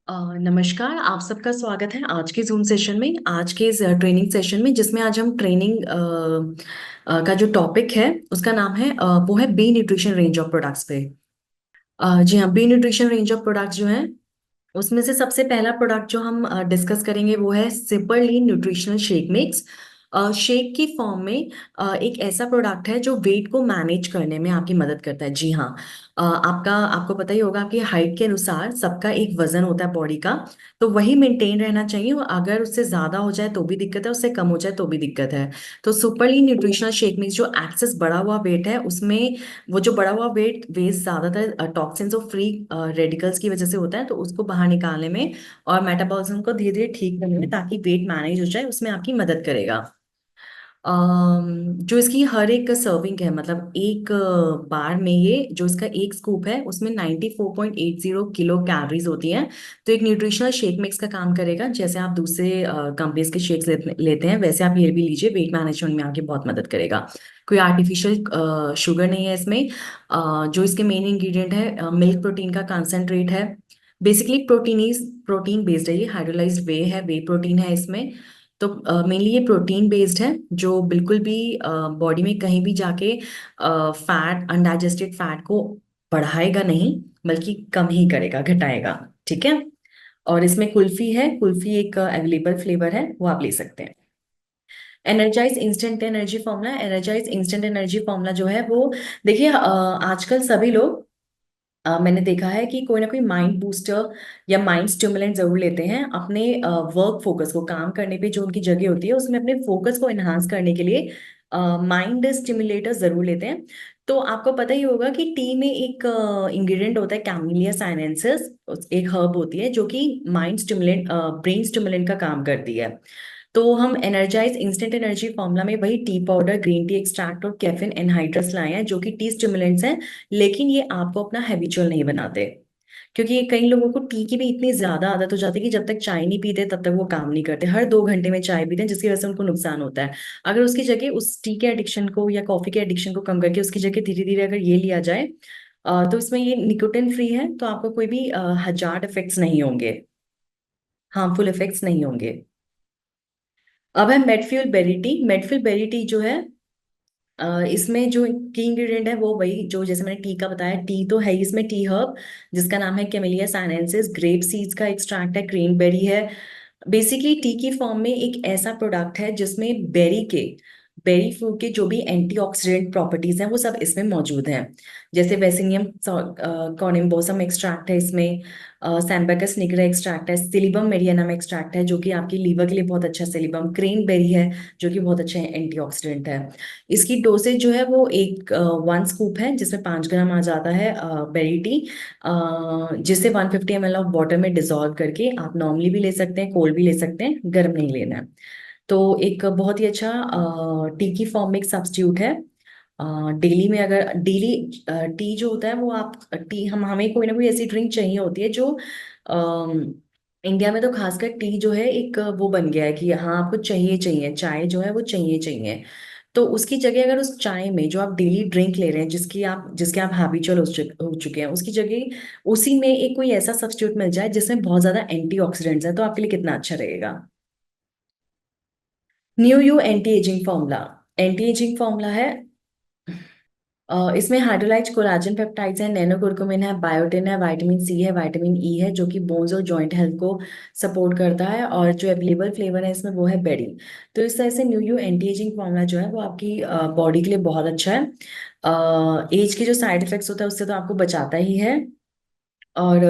नमस्कार। आप सबका स्वागत है आज के जूम सेशन में, आज के इस ट्रेनिंग सेशन में, जिसमें आज हम ट्रेनिंग का जो टॉपिक है उसका नाम है वो है B nutrition range of products पे। जी हाँ, B nutrition range of products जो है उसमें से सबसे पहला प्रोडक्ट जो हम डिस्कस करेंगे वो है सिपर लीन न्यूट्रिशनल शेक मिक्स। शेक की फॉर्म में एक ऐसा प्रोडक्ट है जो वेट को मैनेज करने में आपकी मदद करता है। जी हाँ, आपको पता ही होगा कि हाइट के अनुसार सबका एक वजन होता है बॉडी का, तो वही मेंटेन रहना चाहिए। और अगर उससे ज्यादा हो जाए तो भी दिक्कत है, उससे कम हो जाए तो भी दिक्कत है। तो सुपर लीन न्यूट्रिशनल शेक मिक्स जो एक्सेस बढ़ा हुआ वेट है उसमें, वो जो बढ़ा हुआ वेट वेस्ट ज्यादातर टॉक्सिन्स और फ्री रेडिकल्स की वजह से होता है, तो उसको बाहर निकालने में और मेटाबॉलिज्म को धीरे धीरे ठीक करने में, ताकि वेट मैनेज हो जाए, उसमें आपकी मदद करेगा। जो इसकी हर एक सर्विंग है, मतलब एक बार में ये जो इसका एक स्कूप है उसमें 94.80 किलो कैलोरीज होती हैं। तो एक न्यूट्रिशनल शेक मिक्स का काम करेगा। जैसे आप दूसरे कंपनीज के शेक्स लेते हैं, वैसे आप ये भी लीजिए, वेट मैनेजमेंट में आपकी बहुत मदद करेगा। कोई आर्टिफिशियल शुगर नहीं है इसमें। जो इसके मेन इंग्रेडिएंट है, मिल्क प्रोटीन का कंसंट्रेट है। बेसिकली प्रोटीन बेस्ड है, ये हाइड्रोलाइज्ड वे है, वे प्रोटीन है इसमें। तो मेनली ये प्रोटीन बेस्ड है, जो बिल्कुल भी बॉडी में कहीं भी जाके फैट, अनडाइजेस्टेड फैट को बढ़ाएगा नहीं, बल्कि कम ही करेगा, घटाएगा। ठीक है। और इसमें कुल्फी है, कुल्फी एक अवेलेबल फ्लेवर है, वो आप ले सकते हैं। Energize instant energy formula, energize instant energy formula जो है वो, देखिए आजकल सभी लोग, मैंने देखा है कि कोई ना कोई माइंड बूस्टर या माइंड स्टिमुलेंट जरूर लेते हैं अपने वर्क फोकस को, काम करने पे जो उनकी जगह होती है उसमें अपने फोकस को एनहांस करने के लिए माइंड स्टिमुलेटर जरूर लेते हैं। तो आपको पता ही होगा कि टी में एक इंग्रेडिएंट होता है कैमिलिया साइनेंसिस, एक हर्ब होती है जो कि माइंड स्टिमुलेंट, ब्रेन स्टिमुलेंट का काम करती है। तो हम एनर्जाइज इंस्टेंट एनर्जी फॉर्मूला में वही T powder, green tea extract और कैफीन एनहाइड्रस लाए हैं, जो कि टी स्टिमुलेंट्स हैं। लेकिन ये आपको अपना हैबिचुअल नहीं बनाते, क्योंकि कई लोगों को टी की भी इतनी ज्यादा आदत हो जाती है कि जब तक चाय नहीं पीते तब तक वो काम नहीं करते, हर 2 घंटे में चाय पीते हैं, जिसकी वजह से उनको नुकसान होता है। अगर उसकी जगह उस टी के एडिक्शन को या कॉफी के एडिक्शन को कम करके उसकी जगह धीरे धीरे अगर ये लिया जाए, तो इसमें ये निकोटिन फ्री है, तो आपको कोई भी हजार्ड इफेक्ट्स नहीं होंगे, हार्मफुल इफेक्ट्स नहीं होंगे। अब है मेडफ्यूल बेरी टी। मेडफ्यूल बेरी टी जो है, इसमें जो की इंग्रेडिएंट है वो वही जो जैसे मैंने टी का बताया, टी तो है ही इसमें, टी हर्ब जिसका नाम है कैमेलिया साइनेंसिस, ग्रेप सीड्स का एक्सट्रैक्ट है, क्रेन बेरी है। बेसिकली टी की फॉर्म में एक ऐसा प्रोडक्ट है जिसमें बेरी फ्रूट के जो भी एंटीऑक्सीडेंट प्रॉपर्टीज हैं वो सब इसमें मौजूद हैं। जैसे वेसिनियम कॉनिम्बोसम एक्सट्रैक्ट है इसमें, सैम्बेकस निग्रा एक्सट्रैक्ट है, सिलिबम मेडियानम एक्सट्रैक्ट है जो कि आपकी लीवर के लिए बहुत अच्छा, सिलिबम क्रेन बेरी है जो कि बहुत अच्छा एंटीऑक्सीडेंट है। इसकी डोसेज जो है वो एक 1 स्कूप है, जिसमें 5 ग्राम आ जाता है बेरी टी, जिसे 150 ml ऑफ वाटर में डिजोल्व करके आप नॉर्मली भी ले सकते हैं, कोल्ड भी ले सकते हैं, गर्म नहीं लेना है। तो एक बहुत ही अच्छा टी की फॉर्म में एक सब्स्टिट्यूट है। डेली में अगर डेली टी जो होता है वो आप टी, हम हमें कोई ना कोई ऐसी ड्रिंक चाहिए होती है जो इंडिया में तो खासकर टी जो है एक वो बन गया है कि हाँ आपको चाहिए चाहिए, चाय जो है वो चाहिए चाहिए। तो उसकी जगह अगर उस चाय में जो आप डेली ड्रिंक ले रहे हैं, जिसके आप हैबिचुअल हो चुके हैं, उसकी जगह उसी में एक कोई ऐसा सब्स्टिट्यूट मिल जाए जिसमें बहुत ज्यादा एंटीऑक्सीडेंट्स है, तो आपके लिए कितना अच्छा रहेगा। New you anti ageing formula, anti ageing formula है। इसमें हाइड्रोलाइज्ड कोलाजन पेप्टाइड्स है, नैनो कुर्कुमिन है, बायोटिन है, विटामिन सी है, विटामिन ई है जो कि बोन्स और जॉइंट हेल्थ को सपोर्ट करता है, और जो अवेलेबल फ्लेवर है इसमें वो है बेरी। तो इस तरह से new you anti ageing formula जो है वो आपकी बॉडी के लिए बहुत अच्छा है। एज के जो साइड इफेक्ट्स होता है उससे तो आपको बचाता ही है, और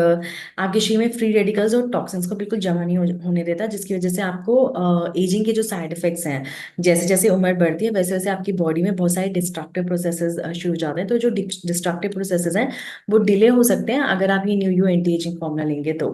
आपके शरीर में फ्री रेडिकल्स और टॉक्सिन्स को बिल्कुल जमा नहीं होने देता, जिसकी वजह से आपको एजिंग के जो साइड इफेक्ट्स हैं, जैसे जैसे उम्र बढ़ती है वैसे वैसे आपकी बॉडी में बहुत सारे डिस्ट्रक्टिव प्रोसेसेस शुरू हो जाते हैं। तो जो डिस्ट्रक्टिव प्रोसेसेस हैं वो डिले हो सकते हैं अगर आप ये new you anti ageing formula लेंगे तो।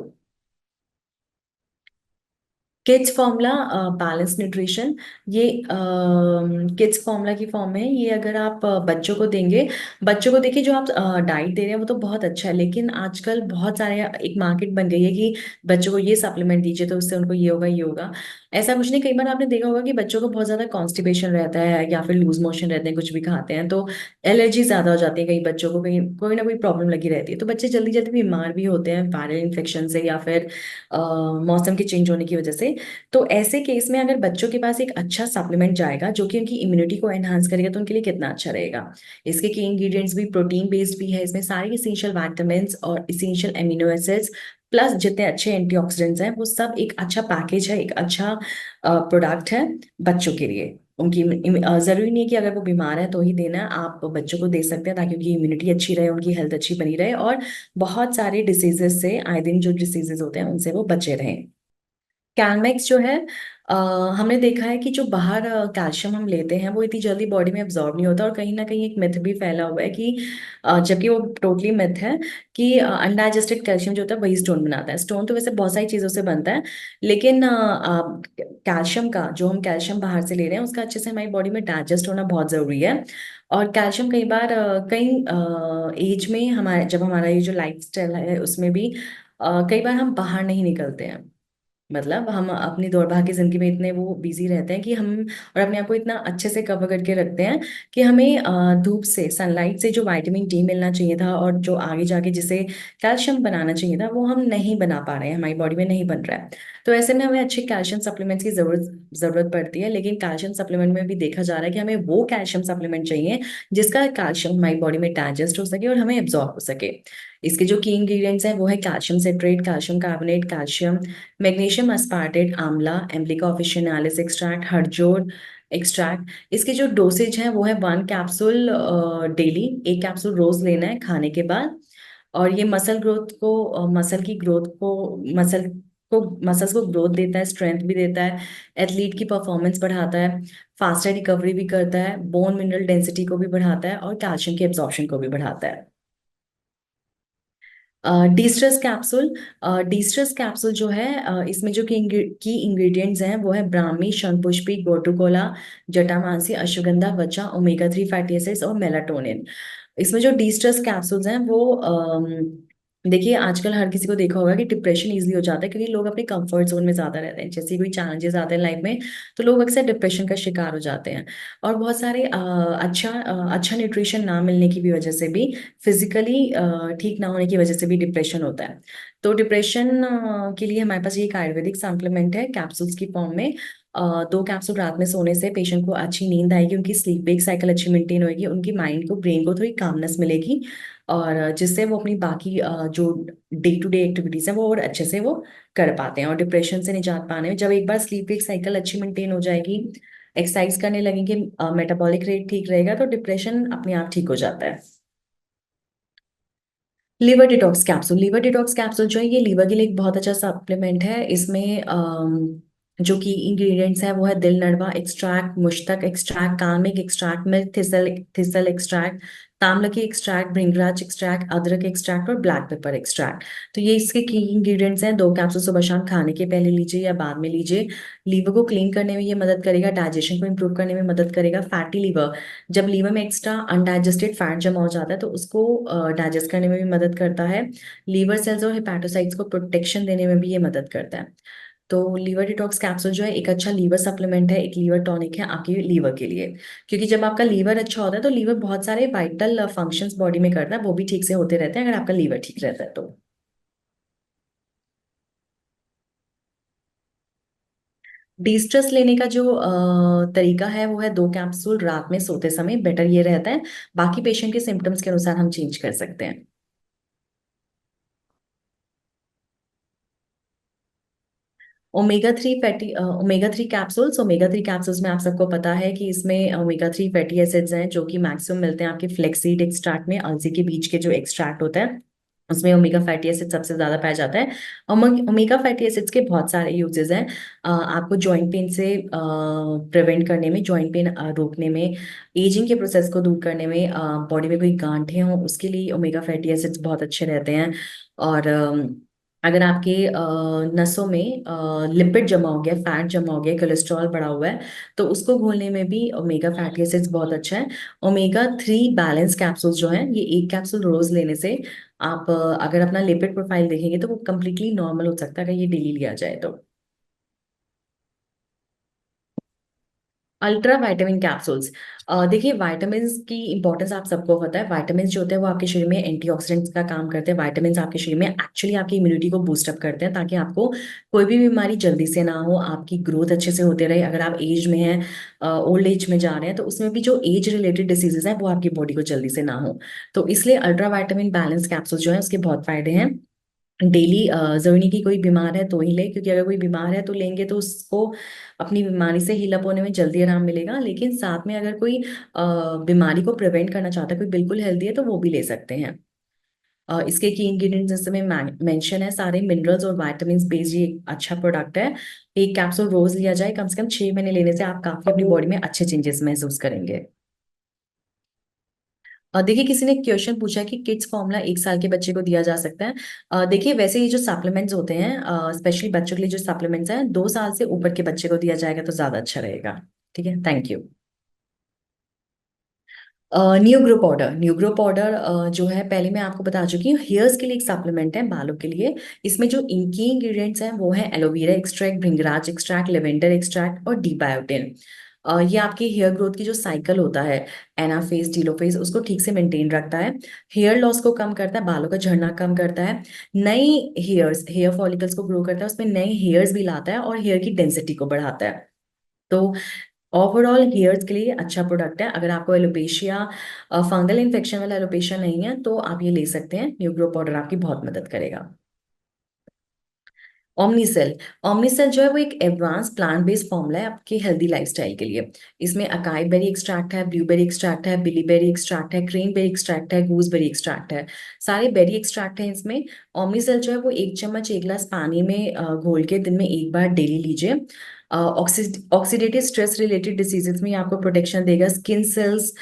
किड्स फॉर्मूला बैलेंस न्यूट्रिशन, ये किड्स फॉर्मूला की फॉर्म है। ये अगर आप बच्चों को देंगे, बच्चों को देखिए जो आप डाइट दे रहे हैं वो तो बहुत अच्छा है, लेकिन आजकल बहुत सारे एक मार्केट बन गई है कि बच्चों को ये सप्लीमेंट दीजिए तो उससे उनको ये होगा ये होगा। ऐसा कुछ नहीं, कई बार आपने देखा होगा कि बच्चों को बहुत ज्यादा कॉन्स्टिपेशन रहता है या फिर लूज मोशन रहते हैं, कुछ भी खाते हैं तो एलर्जी ज्यादा हो जाती है, कई बच्चों को कहीं कोई ना कोई प्रॉब्लम लगी रहती है, तो बच्चे जल्दी जल्दी बीमार भी होते हैं वायरल इन्फेक्शन से या फिर मौसम के चेंज होने की वजह से। तो ऐसे केस में अगर बच्चों के पास एक अच्छा सप्लीमेंट जाएगा जो कि उनकी इम्यूनिटी को एनहांस करेगा तो उनके लिए कितना अच्छा रहेगा। इसके की इंग्रेडिएंट्स भी प्रोटीन बेस्ड भी है, इसमें सारे इसेंशियल विटामिन्स और इसेंशियल एमिनो एसिड्स प्लस जितने अच्छे एंटीऑक्सीडेंट्स हैं वो सब एक अच्छा पैकेज है, एक अच्छा प्रोडक्ट है बच्चों के लिए। जरूरी नहीं है कि अगर वो बीमार है तो ही देना है, आप बच्चों को दे सकते हैं ताकि उनकी इम्यूनिटी अच्छी रहे, उनकी हेल्थ अच्छी बनी रहे और बहुत सारे डिसीजेस से, आए दिन जो डिसीजेस होते हैं उनसे वो बचे रहें। कैलमेक्स जो है, अ, हमने देखा है कि जो बाहर कैल्शियम हम लेते हैं वो इतनी जल्दी बॉडी में एब्जॉर्ब नहीं होता, और कहीं ना कहीं एक मिथ भी फैला हुआ है कि जबकि वो टोटली मिथ है कि अनडाइजेस्टेड कैल्शियम जो होता है वही स्टोन बनाता है। स्टोन तो वैसे बहुत सारी चीज़ों से बनता है, लेकिन कैल्शियम का, जो हम कैल्शियम बाहर से ले रहे हैं उसका अच्छे से हमारी बॉडी में डाइजेस्ट होना बहुत ज़रूरी है। और कैल्शियम कई बार कई एज में हमारे, जब हमारा ये जो लाइफ स्टाइल है उसमें भी कई बार हम बाहर नहीं निकलते हैं, मतलब हम अपनी दौड़ भाग की जिंदगी में इतने वो बिजी रहते हैं कि हम, और अपने आप को इतना अच्छे से कवर करके रखते हैं कि हमें धूप से, सनलाइट से जो विटामिन डी मिलना चाहिए था और जो आगे जाके जिसे कैल्शियम बनाना चाहिए था वो हम नहीं बना पा रहे हैं, हमारी बॉडी में नहीं बन रहा है। तो ऐसे में हमें अच्छे कैल्शियम सप्लीमेंट्स की जरूरत पड़ती है, लेकिन कैल्शियम सप्लीमेंट में भी देखा जा रहा है कि हमें वो कैल्शियम सप्लीमेंट चाहिए जिसका कैल्शियम हमारी बॉडी में डाइजेस्ट हो सके और हमें एब्जॉर्ब हो सके। इसके जो की इंग्रेडिएंट्स हैं वो है calcium citrate, calcium carbonate, calcium magnesium aspartate, आंवला, एम्बिलिका ऑफिशिनालिस एक्सट्रैक्ट, हरजोर एक्सट्रैक्ट। इसके जो डोसेज है वो है 1 कैप्सूल डेली, 1 कैप्सूल रोज लेना है खाने के बाद। और ये मसल ग्रोथ को, मसल की ग्रोथ को, मसल मसल्स को ग्रोथ देता है, स्ट्रेंथ भी देता है, एथलीट की परफॉर्मेंस बढ़ाता है, फास्टर रिकवरी भी करता है, बोन मिनरल डेंसिटी को भी बढ़ाता है और कैल्शियम की एब्जॉर्प्शन को भी बढ़ाता है। डिस्ट्रेस कैप्सूल, डिस्ट्रेस कैप्सूल जो है इसमें जो की इंग्रेडिएंट्स हैं वो है ब्राह्मी, शंखपुष्पी, गोटुकोला, जटामांसी, अश्वगंधा, वचा, ओमेगा 3 फैटी एसिड्स और मेलाटोनिन। इसमें जो डिस्ट्रेस कैप्सूल्स हैं वो देखिए आजकल हर किसी को देखा होगा कि डिप्रेशन इजीली हो जाता है क्योंकि लोग अपने कंफर्ट जोन में ज्यादा रहते हैं, जैसे कोई चैलेंजेस आते हैं लाइफ में तो लोग अक्सर डिप्रेशन का शिकार हो जाते हैं। और बहुत सारे अच्छा न्यूट्रिशन ना मिलने की भी वजह से भी, फिजिकली ठीक ना होने की वजह से भी डिप्रेशन होता है। तो डिप्रेशन के लिए हमारे पास ये एक आयुर्वेदिक सप्लीमेंट है कैप्सूल्स की फॉर्म में। 2 कैप्सूल रात में सोने से पेशेंट को अच्छी नींद आएगी, उनकी स्लीप वेक साइकिल अच्छी मेंटेन होगी, उनकी माइंड को, ब्रेन को थोड़ी कामनेस मिलेगी, और जिससे वो अपनी बाकी जो डे टू डे एक्टिविटीज है वो और अच्छे से वो कर पाते हैं। और डिप्रेशन से निजात पाने में जब एक बार स्लीप वेक साइकिल अच्छी मेंटेन हो जाएगी, एक्सरसाइज करने लगेंगे, मेटाबॉलिक रेट ठीक रहेगा तो डिप्रेशन अपने आप ठीक हो जाता है। Liver detox capsule, liver detox capsule जो है ये लीवर के लिए एक बहुत अच्छा सप्लीमेंट है। इसमें जो कि इंग्रेडिएंट्स है वो है दिल नड़वा एक्सट्रैक्ट, मुश्तक एक्सट्रैक्ट, कालमेघ extract, milk thistle thistle extract, तामलकी एक्सट्रैक्ट, भृंगराज एक्सट्रैक्ट, अदरक एक्सट्रैक्ट और ब्लैक पेपर एक्सट्रैक्ट। तो ये इसके की इंग्रेडिएंट्स हैं। 2 कैप्सूल सुबह शाम खाने के पहले लीजिए या बाद में लीजिए। लीवर को क्लीन करने में ये मदद करेगा, डाइजेशन को इंप्रूव करने में मदद करेगा। फैटी लीवर, जब लीवर में एक्स्ट्रा अनडाइजेस्टेड फैट जमा हो जाता है तो उसको डाइजेस्ट करने में भी मदद करता है। लीवर सेल्स और हेपेटोसाइट्स को प्रोटेक्शन देने में भी ये मदद करता है। तो लीवर डिटॉक्स कैप्सूल जो है एक अच्छा लीवर सप्लीमेंट है, एक लीवर टॉनिक है आपके लीवर के लिए। क्योंकि जब आपका लीवर अच्छा होता है तो लीवर बहुत सारे वाइटल फंक्शंस बॉडी में करता है, वो भी ठीक से होते रहते हैं अगर आपका लीवर ठीक रहता है तो। डिस्ट्रेस लेने का जो तरीका है वो है 2 कैप्सूल रात में सोते समय, बेटर ये रहता है। बाकी पेशेंट के सिम्टम्स के अनुसार हम चेंज कर सकते हैं। ओमेगा 3 कैप्सूल्स में आप सबको पता है कि इसमें ओमेगा 3 फैटी एसिड्स हैं जो कि मैक्सिमम मिलते हैं आपके फ्लेक्सीड एक्सट्रैक्ट में, अलसी के बीज के जो एक्सट्रैक्ट होता है उसमें ओमेगा फैटी एसिड सबसे ज्यादा पाया जाता है। ओमेगा फैटी एसिड्स के बहुत सारे यूजेस हैं, आपको जॉइंट पेन से प्रिवेंट करने में, जॉइंट पेन रोकने में, एजिंग के प्रोसेस को दूर करने में, बॉडी में कोई गांठें हों उसके लिए ओमेगा फैटी एसिड्स बहुत अच्छे रहते हैं। और अगर आपके नसों में लिपिड जमा हो गया, फैट जमा हो गया, कोलेस्ट्रॉल बढ़ा हुआ है, तो उसको घोलने में भी ओमेगा फैटी एसिड्स बहुत अच्छा है। ओमेगा 3 बैलेंस कैप्सूल जो है, ये एक कैप्सूल रोज लेने से आप अगर अपना लिपिड प्रोफाइल देखेंगे तो वो कम्प्लीटली नॉर्मल हो सकता है अगर ये डेली लिया जाए तो। अल्ट्रा वाइटामिन कैप्सूल्स, देखिए वाइटामिन की इंपॉर्टेंस आप सबको पता है। वाइटामिन जो होते हैं वो आपके शरीर में एंटीऑक्सीडेंट्स का काम करते हैं। वाइटामिन आपके शरीर में एक्चुअली आपकी इम्यूनिटी को बूस्ट अप करते हैं, ताकि आपको कोई भी बीमारी जल्दी से ना हो, आपकी ग्रोथ अच्छे से होते रहे। अगर आप एज में हैं, ओल्ड एज में जा रहे हैं, तो उसमें भी जो एज रिलेटेड डिसीजेज हैं वो आपकी बॉडी को जल्दी से ना हो। तो इसलिए अल्ट्रा वाइटामिन बैलेंस कैप्सूल जो है उसके बहुत फायदे हैं। डेली जरूरी नहीं कि कोई बीमार है तो ही ले, क्योंकि अगर कोई बीमार है तो लेंगे तो उसको अपनी बीमारी से हील अप होने में जल्दी आराम मिलेगा, लेकिन साथ में अगर कोई बीमारी को प्रिवेंट करना चाहता है, कोई बिल्कुल हेल्दी है, तो वो भी ले सकते हैं। इसके की इंग्रेडिएंट्स जिसमें मेंशन है सारे मिनरल्स और विटामिन बेस्ड, ये एक अच्छा प्रोडक्ट है। एक कैप्सूल रोज लिया जाए, कम से कम 6 महीने लेने से आप काफी अपनी बॉडी में अच्छे चेंजेस महसूस करेंगे। देखिए किसी ने क्वेश्चन पूछा कि किड्स फॉर्मूला 1 साल के बच्चे को दिया जा सकता है। देखिए वैसे ये जो सप्लीमेंट्स होते हैं, स्पेशली बच्चों के लिए जो सप्लीमेंट्स हैं, 2 साल से ऊपर के बच्चे को दिया जाएगा तो ज्यादा अच्छा रहेगा। ठीक है, thank you. New grow powder, new grow powder जो है, पहले मैं आपको बता चुकी हूँ, हेयर्स के लिए एक सप्लीमेंट है, बालों के लिए। इसमें जो इनकी इंग्रेडिएंट्स हैं वो है एलोवेरा एक्सट्रैक्ट, भृंगराज एक्सट्रैक्ट, लेवेंडर एक्सट्रैक्ट और डी बायोटिन। ये आपकी हेयर ग्रोथ की जो साइकिल होता है, एनाफेज टीलोफेज, उसको ठीक से मेंटेन रखता है। हेयर लॉस को कम करता है, बालों का झड़ना कम करता है, नई हेयर फॉलिकल्स को ग्रो करता है, उसमें नए हेयर्स भी लाता है और हेयर की डेंसिटी को बढ़ाता है। तो ओवरऑल हेयर्स के लिए अच्छा प्रोडक्ट है। अगर आपको एलोपेशिया, फंगल इन्फेक्शन वाला एलोपेशिया नहीं है, तो आप ये ले सकते हैं। न्यूग्रो पाउडर आपकी बहुत मदद करेगा। ओमनीसेल, ओमनीसेल जो है वो एक एडवांस प्लांट बेस्ड फॉर्मूला है आपकी हेल्दी लाइफस्टाइल के लिए। इसमें अकाई बेरी एक्सट्रैक्ट है, ब्लूबेरी एक्सट्रैक्ट है, बिलीबेरी एक्सट्रैक्ट है, क्रेनबेरी एक्सट्रैक्ट है, गूसबेरी एक्सट्रैक्ट है। सारे बेरी एक्सट्रैक्ट है इसमें। ओमनीसेल जो है वो 1 चम्मच 1 गिलास पानी में घोल के दिन में एक बार डेली लीजिए। ऑक्सीडेटिव स्ट्रेस रिलेटेड डिसीजेज में ये आपको प्रोटेक्शन देगा, स्किन सेल्स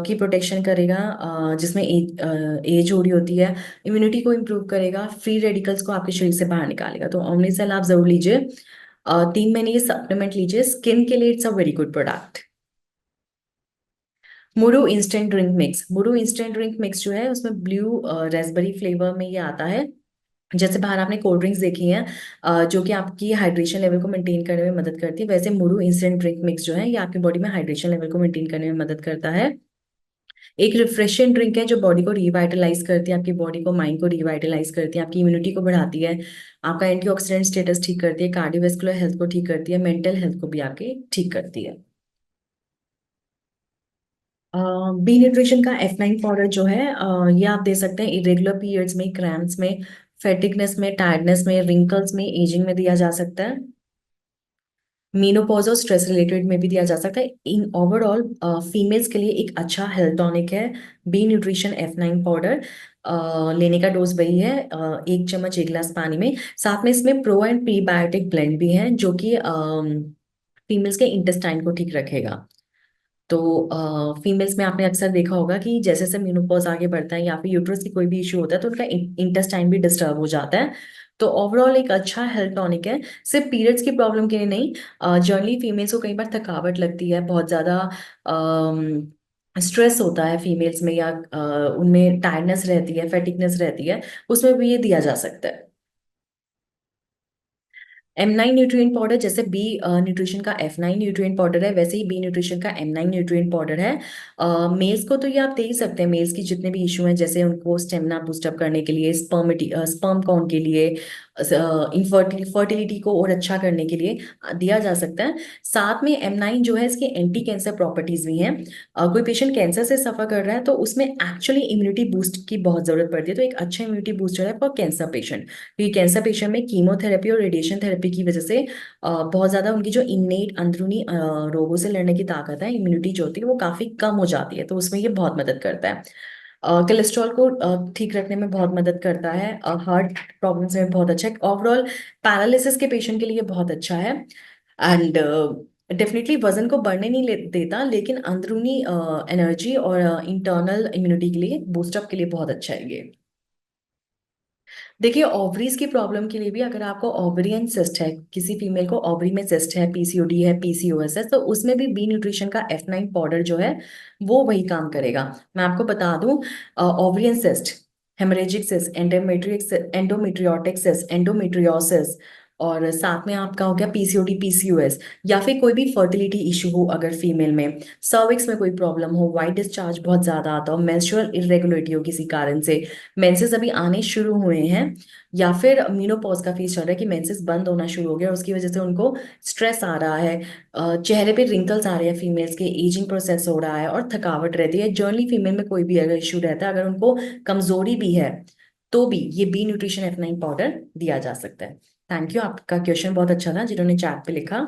की प्रोटेक्शन करेगा, जिसमें एज हो रही होती है, इम्यूनिटी को इम्प्रूव करेगा, फ्री रेडिकल्स को आपके शरीर से बाहर निकालेगा। तो ओमनीसेल आप जरूर लीजिए। 3 महीने ये सप्लीमेंट लीजिए, स्किन के लिए it's a very good product. मुरु इंस्टेंट ड्रिंक मिक्स, मुरु इंस्टेंट ड्रिंक मिक्स जो है उसमें ब्लू रेस्बेरी फ्लेवर में ये आता है। जैसे बाहर आपने कोल्ड ड्रिंक्स देखी हैं, जो कि आपकी हाइड्रेशन लेवल को मेंटेन करने में मदद करती है, वैसे मुरु इंस्टेंट ड्रिंक मिक्स जो है ये आपकी बॉडी में हाइड्रेशन लेवल को मेंटेन करने में मदद करता है। एक रिफ्रेशिंग ड्रिंक है जो बॉडी को रिवाइटलाइज करती है, आपकी बॉडी को, माइंड को रिवाइटलाइज करती है, आपकी इम्यूनिटी को बढ़ाती है, आपका एंटीऑक्सीडेंट स्टेटस ठीक करती है, कार्डियोवेस्कुलर हेल्थ को ठीक करती है, मेंटल हेल्थ को भी आपके ठीक करती है। बी न्यूट्रिशन का F9 पाउडर जो है, ये आप दे सकते हैं इरेगुलर पीरियड्स में, क्रैम्प्स में, फेटिकनेस में, टायर्डनेस में, रिंकल्स में, एजिंग में दिया जा सकता है। मीनोपॉज और स्ट्रेस रिलेटेड में भी दिया जा सकता है। इन ओवरऑल फीमेल्स के लिए एक अच्छा हेल्थ टॉनिक है बी न्यूट्रिशन F9 पाउडर। लेने का डोज वही है, 1 चम्मच 1 गिलास पानी में। साथ में इसमें प्रो एंड प्रीबायोटिक ब्लेंड भी है, जो कि फीमेल्स के इंटेस्टाइन को ठीक रखेगा। तो फीमेल्स में आपने अक्सर देखा होगा कि जैसे जैसे मेनोपॉज आगे बढ़ता है या फिर यूट्रस की कोई भी इशू होता है तो उनका इंटेस्टाइन भी डिस्टर्ब हो जाता है। तो ओवरऑल एक अच्छा हेल्थ टॉनिक है, सिर्फ पीरियड्स की प्रॉब्लम के लिए नहीं। जनरली फीमेल्स को कई बार थकावट लगती है, बहुत ज़्यादा स्ट्रेस होता है फीमेल्स में, या उनमें टायर्डनेस रहती है, फैटिकनेस रहती है, उसमें भी ये दिया जा सकता है। M9 न्यूट्रिएंट पाउडर, जैसे बी न्यूट्रिशन का F9 न्यूट्रिएंट पाउडर है, वैसे ही बी न्यूट्रिशन का M9 न्यूट्रिएंट पाउडर है। मेल्स को तो ये आप दे ही सकते हैं, मेल्स की जितने भी इशू हैं, जैसे उनको स्टेमिना बूस्टअप करने के लिए, स्पर्म काउंट के लिए, फर्टिलिटी को और अच्छा करने के लिए दिया जा सकता है। साथ में M9 जो है इसके एंटी कैंसर प्रॉपर्टीज भी हैं। कोई पेशेंट कैंसर से सफर कर रहा है तो उसमें एक्चुअली इम्यूनिटी बूस्ट की बहुत जरूरत पड़ती है, तो एक अच्छा इम्यूनिटी बूस्टर है फॉर कैंसर पेशेंट, क्योंकि कैंसर पेशेंट में कीमोथेरेपी और रेडिएशन थेरेपी की वजह से बहुत ज्यादा उनकी जो इन्नेट अंदरूनी रोगों से लड़ने की ताकत है, इम्यूनिटी जो होती है वो काफी कम हो जाती है, तो उसमें ये बहुत मदद करता है। कोलेस्ट्रॉल को ठीक रखने में बहुत मदद करता है, हार्ट प्रॉब्लम्स में बहुत अच्छा है, ओवरऑल पैरालिसिस के पेशेंट के लिए बहुत अच्छा है। एंड डेफिनेटली वजन को बढ़ने नहीं देता, लेकिन अंदरूनी एनर्जी और इंटरनल इम्यूनिटी के लिए, बूस्टअप के लिए बहुत अच्छा है ये। देखिए, ओवरीज की प्रॉब्लम के लिए भी अगर आपको ओवरियन सिस्ट है, किसी फीमेल को ओवरी में सिस्ट है, पीसीओडी है, पीसीओएस है, तो उसमें भी बी न्यूट्रिशन का F9 पाउडर जो है वो वही काम करेगा। मैं आपको बता दूं, ovarian cyst, haemorrhagic cyst, endometriotic cyst, endometriosis, और साथ में आपका हो गया पीसीओडी, पीसीओएस, या फिर कोई भी फर्टिलिटी इशू हो अगर फीमेल में, सर्विक्स में कोई प्रॉब्लम हो, वाइट डिस्चार्ज बहुत ज्यादा आता हो, मेंस्ट्रुअल इरेगुलरिटी हो किसी कारण से, मेंसेस अभी आने शुरू हुए हैं, या फिर मीनोपॉज का फेज चल रहा है कि मेंसेस बंद होना शुरू हो गया और उसकी वजह से उनको स्ट्रेस आ रहा है, चेहरे पे रिंकल्स आ रहे हैं फीमेल्स के, एजिंग प्रोसेस हो रहा है और थकावट रहती है, जर्नली फीमेल में कोई भी अगर इशू रहता है, अगर उनको कमजोरी भी है, तो भी ये बी न्यूट्रिशन F9 पाउडर दिया जा सकता है। थैंक यू, आपका क्वेश्चन बहुत अच्छा था जिन्होंने चैट पे लिखा।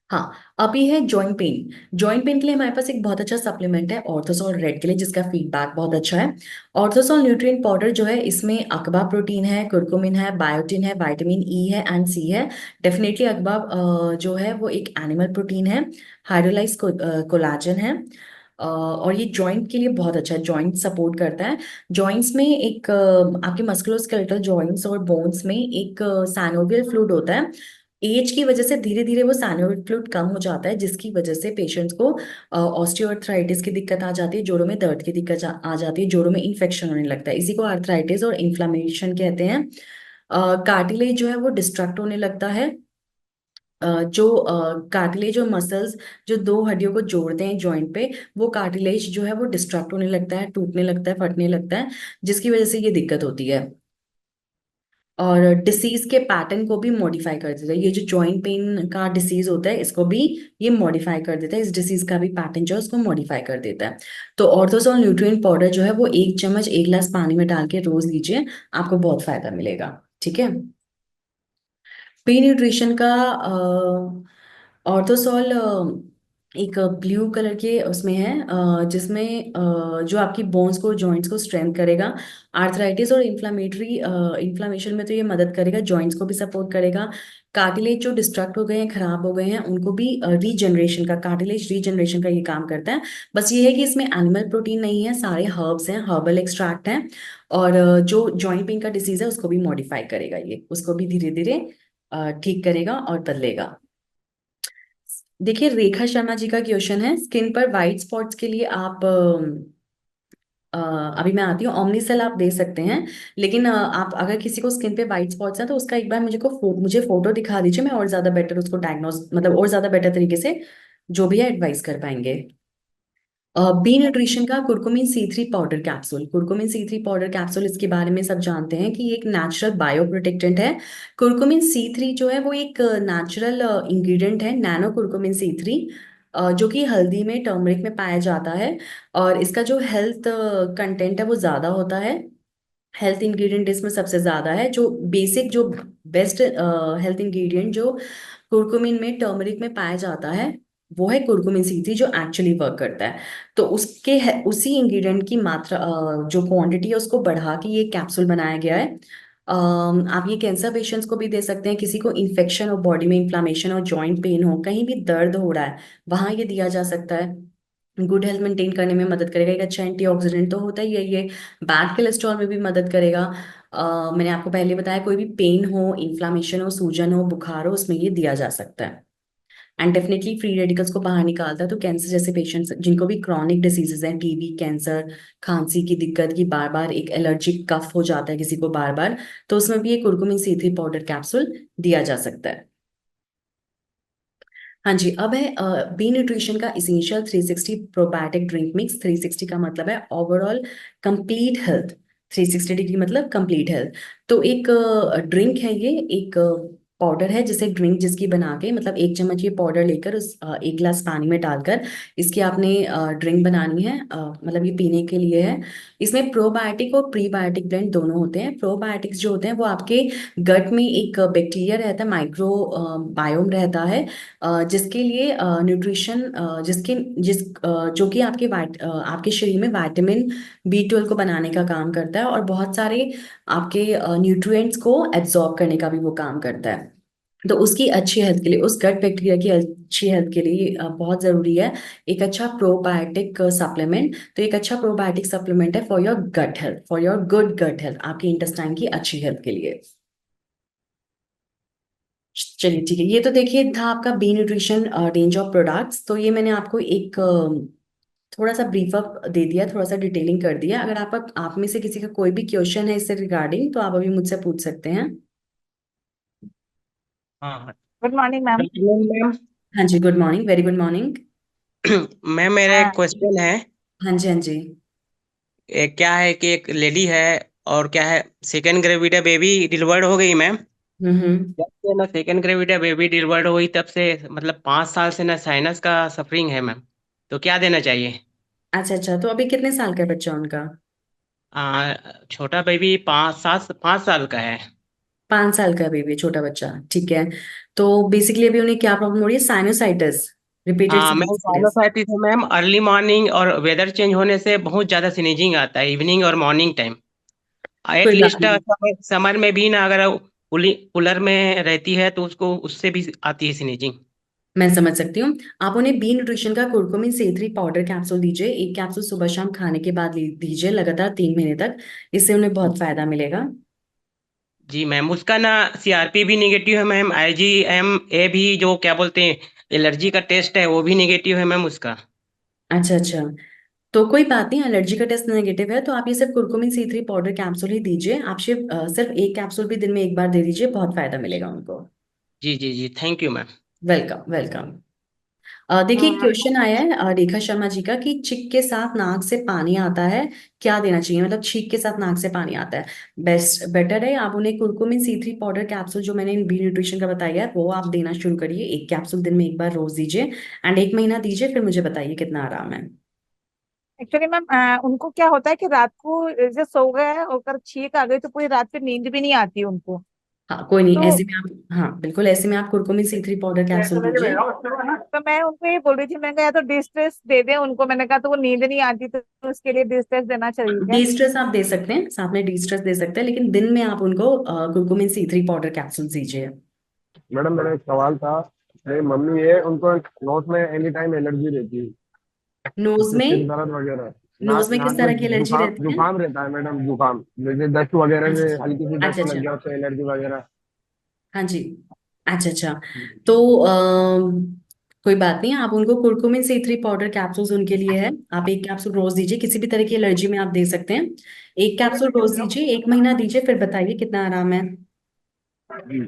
हाँ, अभी है जॉइंट पेन। जॉइंट पेन के लिए हमारे पास एक बहुत अच्छा सप्लीमेंट है ऑर्थोसॉल रेड के लिए, जिसका फीडबैक बहुत अच्छा है। ऑर्थोसॉल न्यूट्रिएंट पाउडर जो है, इसमें अकबा प्रोटीन है, कुरकुमिन है, बायोटिन है, विटामिन ई है एंड सी है। डेफिनेटली अकबा जो है वो एक एनिमल प्रोटीन है, हाइड्रोलाइज कोलाजन है, और ये जॉइंट के लिए बहुत अच्छा है, जॉइंट सपोर्ट करता है। जॉइंट्स में एक आपके मस्कुलोस्केलेटल जॉइंट्स और बोन्स में एक सैनोवियल फ्लूइड होता है। एज की वजह से धीरे धीरे वो सैनोवियल फ्लूइड कम हो जाता है, जिसकी वजह से पेशेंट्स को ऑस्टियोआर्थराइटिस की दिक्कत आ जाती है, जोड़ों में दर्द की दिक्कत आ जाती है, जोड़ों में इन्फेक्शन होने लगता है, इसी को आर्थराइटिस और इन्फ्लामेशन कहते हैं। कार्टिलेज जो है वो डिस्ट्रक्ट होने लगता है। जो कार्टिलेज और मसल्स जो दो हड्डियों को जोड़ते हैं जॉइंट पे, वो कार्टिलेज जो है वो डिस्ट्रक्ट होने लगता है, टूटने लगता है, फटने लगता है, जिसकी वजह से ये दिक्कत होती है। और डिसीज के पैटर्न को भी मॉडिफाई कर देता है, ये जो जॉइंट पेन का डिसीज होता है इसको भी ये मॉडिफाई कर देता है, इस डिसीज का भी पैटर्न जो है उसको मॉडिफाई कर देता है। तो ऑर्थोसॉल न्यूट्रिएंट पाउडर जो है वो 1 चम्मच 1 गिलास पानी में डाल के रोज लीजिए, आपको बहुत फायदा मिलेगा। ठीक है। पे न्यूट्रिशन का ऑर्थोसॉल एक ब्लू कलर के उसमें है, जिसमें जो आपकी बोन्स को, जॉइंट्स को स्ट्रेंथ करेगा, आर्थराइटिस और इन्फ्लामेशन में तो ये मदद करेगा, जॉइंट्स को भी सपोर्ट करेगा, कार्टिलेज जो डिस्ट्रक्ट हो गए हैं, खराब हो गए हैं, उनको भी रीजनरेशन का, कार्टिलेज रीजनरेशन का ये काम करता है। बस ये है कि इसमें एनिमल प्रोटीन नहीं है, सारे हर्ब्स हैं, हर्बल एक्सट्रैक्ट हैं, और जो जॉइंट पेन का डिसीज है उसको भी मॉडिफाई करेगा, ये उसको भी धीरे धीरे ठीक करेगा और बदलेगा। देखिए, रेखा शर्मा जी का क्वेश्चन है, स्किन पर वाइट स्पॉट्स के लिए आप अभी मैं आती हूँ, ओमनीसेल आप दे सकते हैं, लेकिन आप अगर किसी को स्किन पे वाइट स्पॉट्स हैं तो उसका एक बार मुझे फोटो दिखा दीजिए, मैं और ज्यादा बेटर उसको डायग्नोस, मतलब और ज्यादा बेटर तरीके से जो भी है एडवाइस कर पाएंगे। बी न्यूट्रिशन का कुरकुमिन C3 पाउडर कैप्सूल, इसके बारे में सब जानते हैं कि ये एक नेचुरल बायो प्रोटेक्टेंट है। कुरकुमिन C3 जो है वो एक नेचुरल इंग्रेडिएंट है, नैनो कुरकुमिन C3, जो कि हल्दी में, टर्मरिक में पाया जाता है, और इसका जो हेल्थ कंटेंट है वो ज़्यादा होता है। हेल्थ इंग्रेडिएंट इसमें सबसे ज़्यादा है, जो बेसिक, जो बेस्ट हेल्थ इंग्रेडिएंट जो कुरकुमिन में, टर्मरिक में पाया जाता है, वो है कुरकुमिन C3 जो एक्चुअली वर्क करता है। तो उसी इंग्रेडिएंट की मात्रा, जो क्वांटिटी है उसको बढ़ा के ये कैप्सूल बनाया गया है। आप ये कैंसर पेशेंट्स को भी दे सकते हैं, किसी को इन्फेक्शन हो, बॉडी में इन्फ्लामेशन हो, जॉइंट पेन हो, कहीं भी दर्द हो रहा है, वहां ये दिया जा सकता है। गुड हेल्थ मेंटेन करने में मदद करेगा, एक अच्छा एंटीऑक्सीडेंट तो होता ही है ये, बैड कोलेस्ट्रॉल में भी मदद करेगा। मैंने आपको पहले बताया, कोई भी पेन हो, इन्फ्लामेशन हो, सूजन हो, बुखार हो, उसमें ये दिया जा सकता है। एंड डेफिनेटली फ्री रेडिकल्स को बाहर निकालता है, तो कैंसर जैसे पेशेंट्स जिनको भी क्रॉनिक डिसीजेज हैं, टीबी, कैंसर, खांसी की दिक्कत की, बार बार एक एलर्जिक कफ हो जाता है किसी को बार बार, तो उसमें भी ये कुरकुमिन C3 पाउडर कैप्सूल दिया जा सकता है। हाँ जी, अब है बी न्यूट्रिशन का इसेंशियल 360 प्रोबायोटिक ड्रिंक मिक्स। 360 का मतलब है ओवरऑल कंप्लीट हेल्थ, 360 डिग्री मतलब कंप्लीट हेल्थ। तो एक ड्रिंक है ये, एक पाउडर है, जिसे ड्रिंक जिसकी बना के, मतलब 1 चम्मच ये पाउडर लेकर उस 1 गिलास पानी में डालकर इसकी आपने ड्रिंक बनानी है, मतलब ये पीने के लिए है। इसमें प्रोबायोटिक और प्रीबायोटिक ब्लेंड दोनों होते हैं। प्रोबायोटिक्स जो होते हैं वो आपके गट में एक बैक्टीरिया रहता है, माइक्रो बायोम रहता है, जिसके लिए न्यूट्रिशन, जो कि आपके शरीर में विटामिन B12 को बनाने का काम करता है, और बहुत सारे आपके न्यूट्रिएंट्स को एब्जॉर्ब करने का भी वो काम करता है। तो उसकी अच्छी हेल्थ के लिए, उस गट बैक्टीरिया की अच्छी हेल्थ के लिए बहुत जरूरी है एक अच्छा प्रोबायोटिक सप्लीमेंट। तो एक अच्छा प्रोबायोटिक सप्लीमेंट है for your gut health, for your good gut health, आपकी इंटेस्टाइन की अच्छी हेल्थ के लिए। चलिए ठीक है, ये तो देखिए था आपका B nutrition range of products. तो ये मैंने आपको एक थोड़ा सा ब्रीफ अप दे दिया, थोड़ा सा डिटेलिंग कर दिया। अगर आप में से किसी का कोई भी क्वेश्चन है इससे रिगार्डिंग, तो आप अभी मुझसे पूछ सकते हैं। हाँ हाँ। Good morning ma'am. मैम। हाँ जी, good morning, very good morning. Ma'am मेरा एक हाँ क्वेश्चन है। हाँ जी, हाँ जी। क्या है कि एक लेडी है, और क्या है, सेकेंड ग्रेविडा बेबी डिलीवर्ड हो गई मैम। हम्म। जब से ना सेकेंड ग्रेविडा बेबी डिलीवर्ड हुई तब से मतलब 5 साल से ना साइनस का सफरिंग है मैम। तो क्या देना चाहिए? अच्छा अच्छा, तो अभी कितने साल का है बच्चा उनका? छोटा बेबी 5 साल का है। 5 साल का बेबी, छोटा बच्चा, ठीक है। तो बेसिकली अभी उन्हें क्या प्रॉब्लम हो रही है? साइनोसाइटिस, रिपीटेड हाँ मैम, साइनोसाइटिस। साइनोसाइटिस है मैम। अर्ली मॉर्निंग और वेदर चेंज होने से बहुत ज़्यादा स्नीजिंग आता है, इवनिंग और मॉर्निंग टाइम। कोई बात एटलीस्ट नहीं, समर में भी ना, अगर कूलर में रहती है तो उसको उससे भी आती है स्नीजिंग। मैं समझ सकती हूँ। आप उन्हें बी न्यूट्रिशन का कुरकुमिन C3 पाउडर कैप्सूल दीजिए, एक कैप्सूल सुबह शाम खाने के बाद दीजिए लगातार 3 महीने तक। इससे उन्हें बहुत फायदा मिलेगा। जी मैम, उसका ना सीआरपी भी निगेटिव है मैम। IgM A भी, जो क्या बोलते हैं, एलर्जी का टेस्ट है, वो भी निगेटिव है मैम उसका। अच्छा अच्छा, तो कोई बात नहीं, एलर्जी का टेस्ट नेगेटिव है तो आप ये सिर्फ कुरकुमिन C3 पाउडर कैप्सूल ही दीजिए। आप सिर्फ एक कैप्सूल भी दिन में एक बार दे दीजिए, बहुत फायदा मिलेगा उनको। जी जी जी, thank you ma'am. Welcome welcome. देखिए क्वेश्चन आया है रेखा शर्मा जी का कि छिक के साथ नाक से पानी आता है, क्या देना चाहिए? मतलब छींक के साथ नाक से पानी आता है, बेटर है आप उन्हें कुरकुमिन C3 पाउडर कैप्सूल जो मैंने बी न्यूट्रिशन का बताया है वो आप देना शुरू करिए। एक कैप्सूल दिन में एक बार रोज दीजिए, एंड 1 महीना दीजिए, फिर मुझे बताइए कितना आराम है। एक्चुअली मैम उनको क्या होता है कि रात को जब सो गए और छींक आ गई तो पूरी रात फिर नींद भी नहीं आती उनको। हाँ कोई नहीं, तो ऐसे में आप, हाँ बिल्कुल, ऐसे में आप कुरकुमिन C3 पाउडर कैप्सूल दीजिए। तो मैं उनको ये बोल रही थी, मैंने कहा या तो डिस्ट्रेस दे दें उनको, मैंने कहा तो वो नींद नहीं आती तो उसके लिए डिस्ट्रेस देना चाहिए क्या? डी स्ट्रेस आप दे सकते हैं, साथ में डी स्ट्रेस दे सकते हैं, लेकिन दिन में आप उनको कुरकुमिन C3 पाउडर कैप्सूल दीजिए। मैडम मेरा एक सवाल था। मेरी मम्मी है, उनको नोट में एनी टाइम एलर्जी रहती है, नोज उससे में? सिर दर्द वगैरह। नोज में किस नाक तरह की में एलर्जी जुकाम रहती है? जुकाम रहता है मैडम, जुकाम जैसे डस्ट वगैरह अच्छा से अच्छा, हल्की सी अच्छा डस्ट लग अच्छा, गया उससे एलर्जी वगैरह। हाँ जी, अच्छा अच्छा। तो कोई बात नहीं, आप उनको कुरकुमिन C3 पाउडर कैप्सूल्स उनके लिए है। आप एक कैप्सूल रोज दीजिए, किसी भी तरह की एलर्जी में आप दे सकते हैं। एक कैप्सूल रोज दीजिए, 1 महीना दीजिए, फिर बताइए कितना आराम है। जी।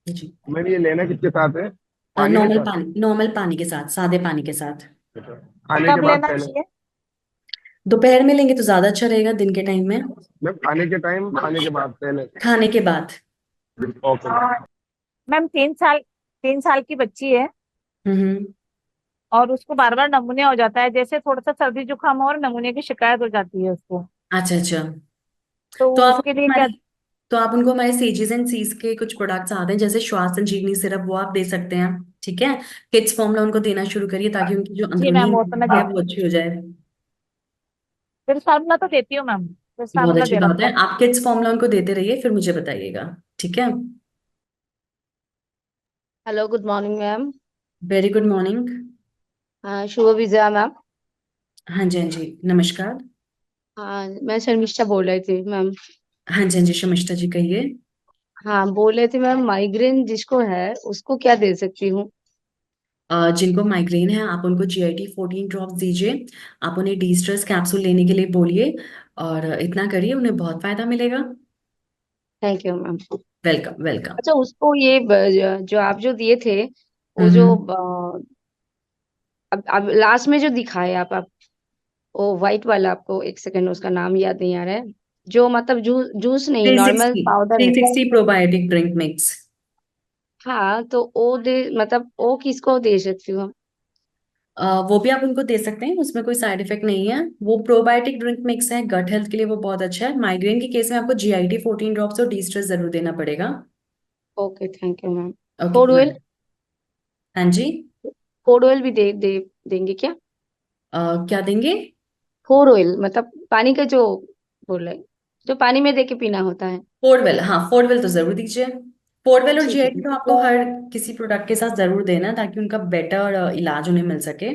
जी। मैंने ये लेना किसके साथ है? पानी के साथ? नॉर्मल पानी के साथ, सादे पानी के साथ। अच्छा। खाने के कब बाद लेना पहले? चाहिए? दोपहर में लेंगे तो ज्यादा अच्छा रहेगा, दिन के टाइम में। मैम खाने के टाइम, खाने के बाद, पहले? खाने के बाद। ओके। मैम 3 साल की बच्ची है हम्म। और उसको बार बार नमूनिया हो जाता है, जैसे थोड़ा सा सर्दी जुकाम हो और नमूनिया की शिकायत हो जाती है उसको। अच्छा अच्छा, तो तो आप उसके लिए क्या? हमारे तो आप उनको हमारे सेजेस एंड सीज के कुछ प्रोडक्ट्स आते हैं, जैसे श्वास संजीवनी सिरप, वो आप दे सकते हैं। ठीक है, किड्स फॉर्मूला उनको देना शुरू करिए ताकि उनकी जो जी अंदरूनी मैम वो तो मैं है देती वो हूँ, अच्छी हो जाए। फिर फार्मूला तो देती हूँ मैम, फिर बहुत फार्मूला अच्छी दे बात रखा है, है। आप किड्स फॉर्मूला उनको देते रहिए, फिर मुझे बताइएगा। ठीक है। Hello good morning ma'am. Very good morning. हाँ, शुभ विजया मैम। हाँ जी, हाँ जी, नमस्कार। हाँ, मैं शर्मिष्ठा बोल रही थी मैम। हाँ जी, हाँ जी, शमिष्ठा जी कहिए। हाँ, बोल रहे थे मैम, माइग्रेन जिसको है उसको क्या दे सकती हूँ? जिनको माइग्रेन है आप उनको GIT 14 ड्रॉप्स दीजिए। आप उन्हें डी स्ट्रेस कैप्सूल लेने के लिए बोलिए, और इतना करिए, उन्हें बहुत फायदा मिलेगा। Thank you ma'am. Welcome welcome. अच्छा, उसको ये जो आप जो दिए थे, वो जो हम्म। अब लास्ट में जो दिखाए आप वो व्हाइट वाला, आपको एक सेकंड उसका नाम याद नहीं आ रहा है, जो मतलब जूस नहीं, three normal sixty powder three है। Sixty probiotic drink mix. हाँ, तो वो दे, मतलब वो किसको दे सकती हूँ? वो भी आप उनको दे सकते हैं, उसमें कोई साइड इफेक्ट नहीं है। वो प्रोबायोटिक ड्रिंक मिक्स है, गट हेल्थ के लिए वो बहुत अच्छा है। माइग्रेन के केस में आपको GIT 14 ड्रॉप्स और डी स्ट्रेस जरूर देना पड़ेगा। Okay, thank you ma'am. Okay. Code oil, हाँ जी। कोड ऑयल भी दे देंगे क्या? क्या देंगे? फोर ऑयल मतलब पानी का जो बोल रहे, जो पानी में दे के पीना होता है। फोरवेल, हाँ फोरवेल तो जरूर दीजिए। पोरवेल और ठीक है। जेड तो आपको हर किसी प्रोडक्ट के साथ जरूर देना ताकि उनका बेटर इलाज उन्हें मिल सके।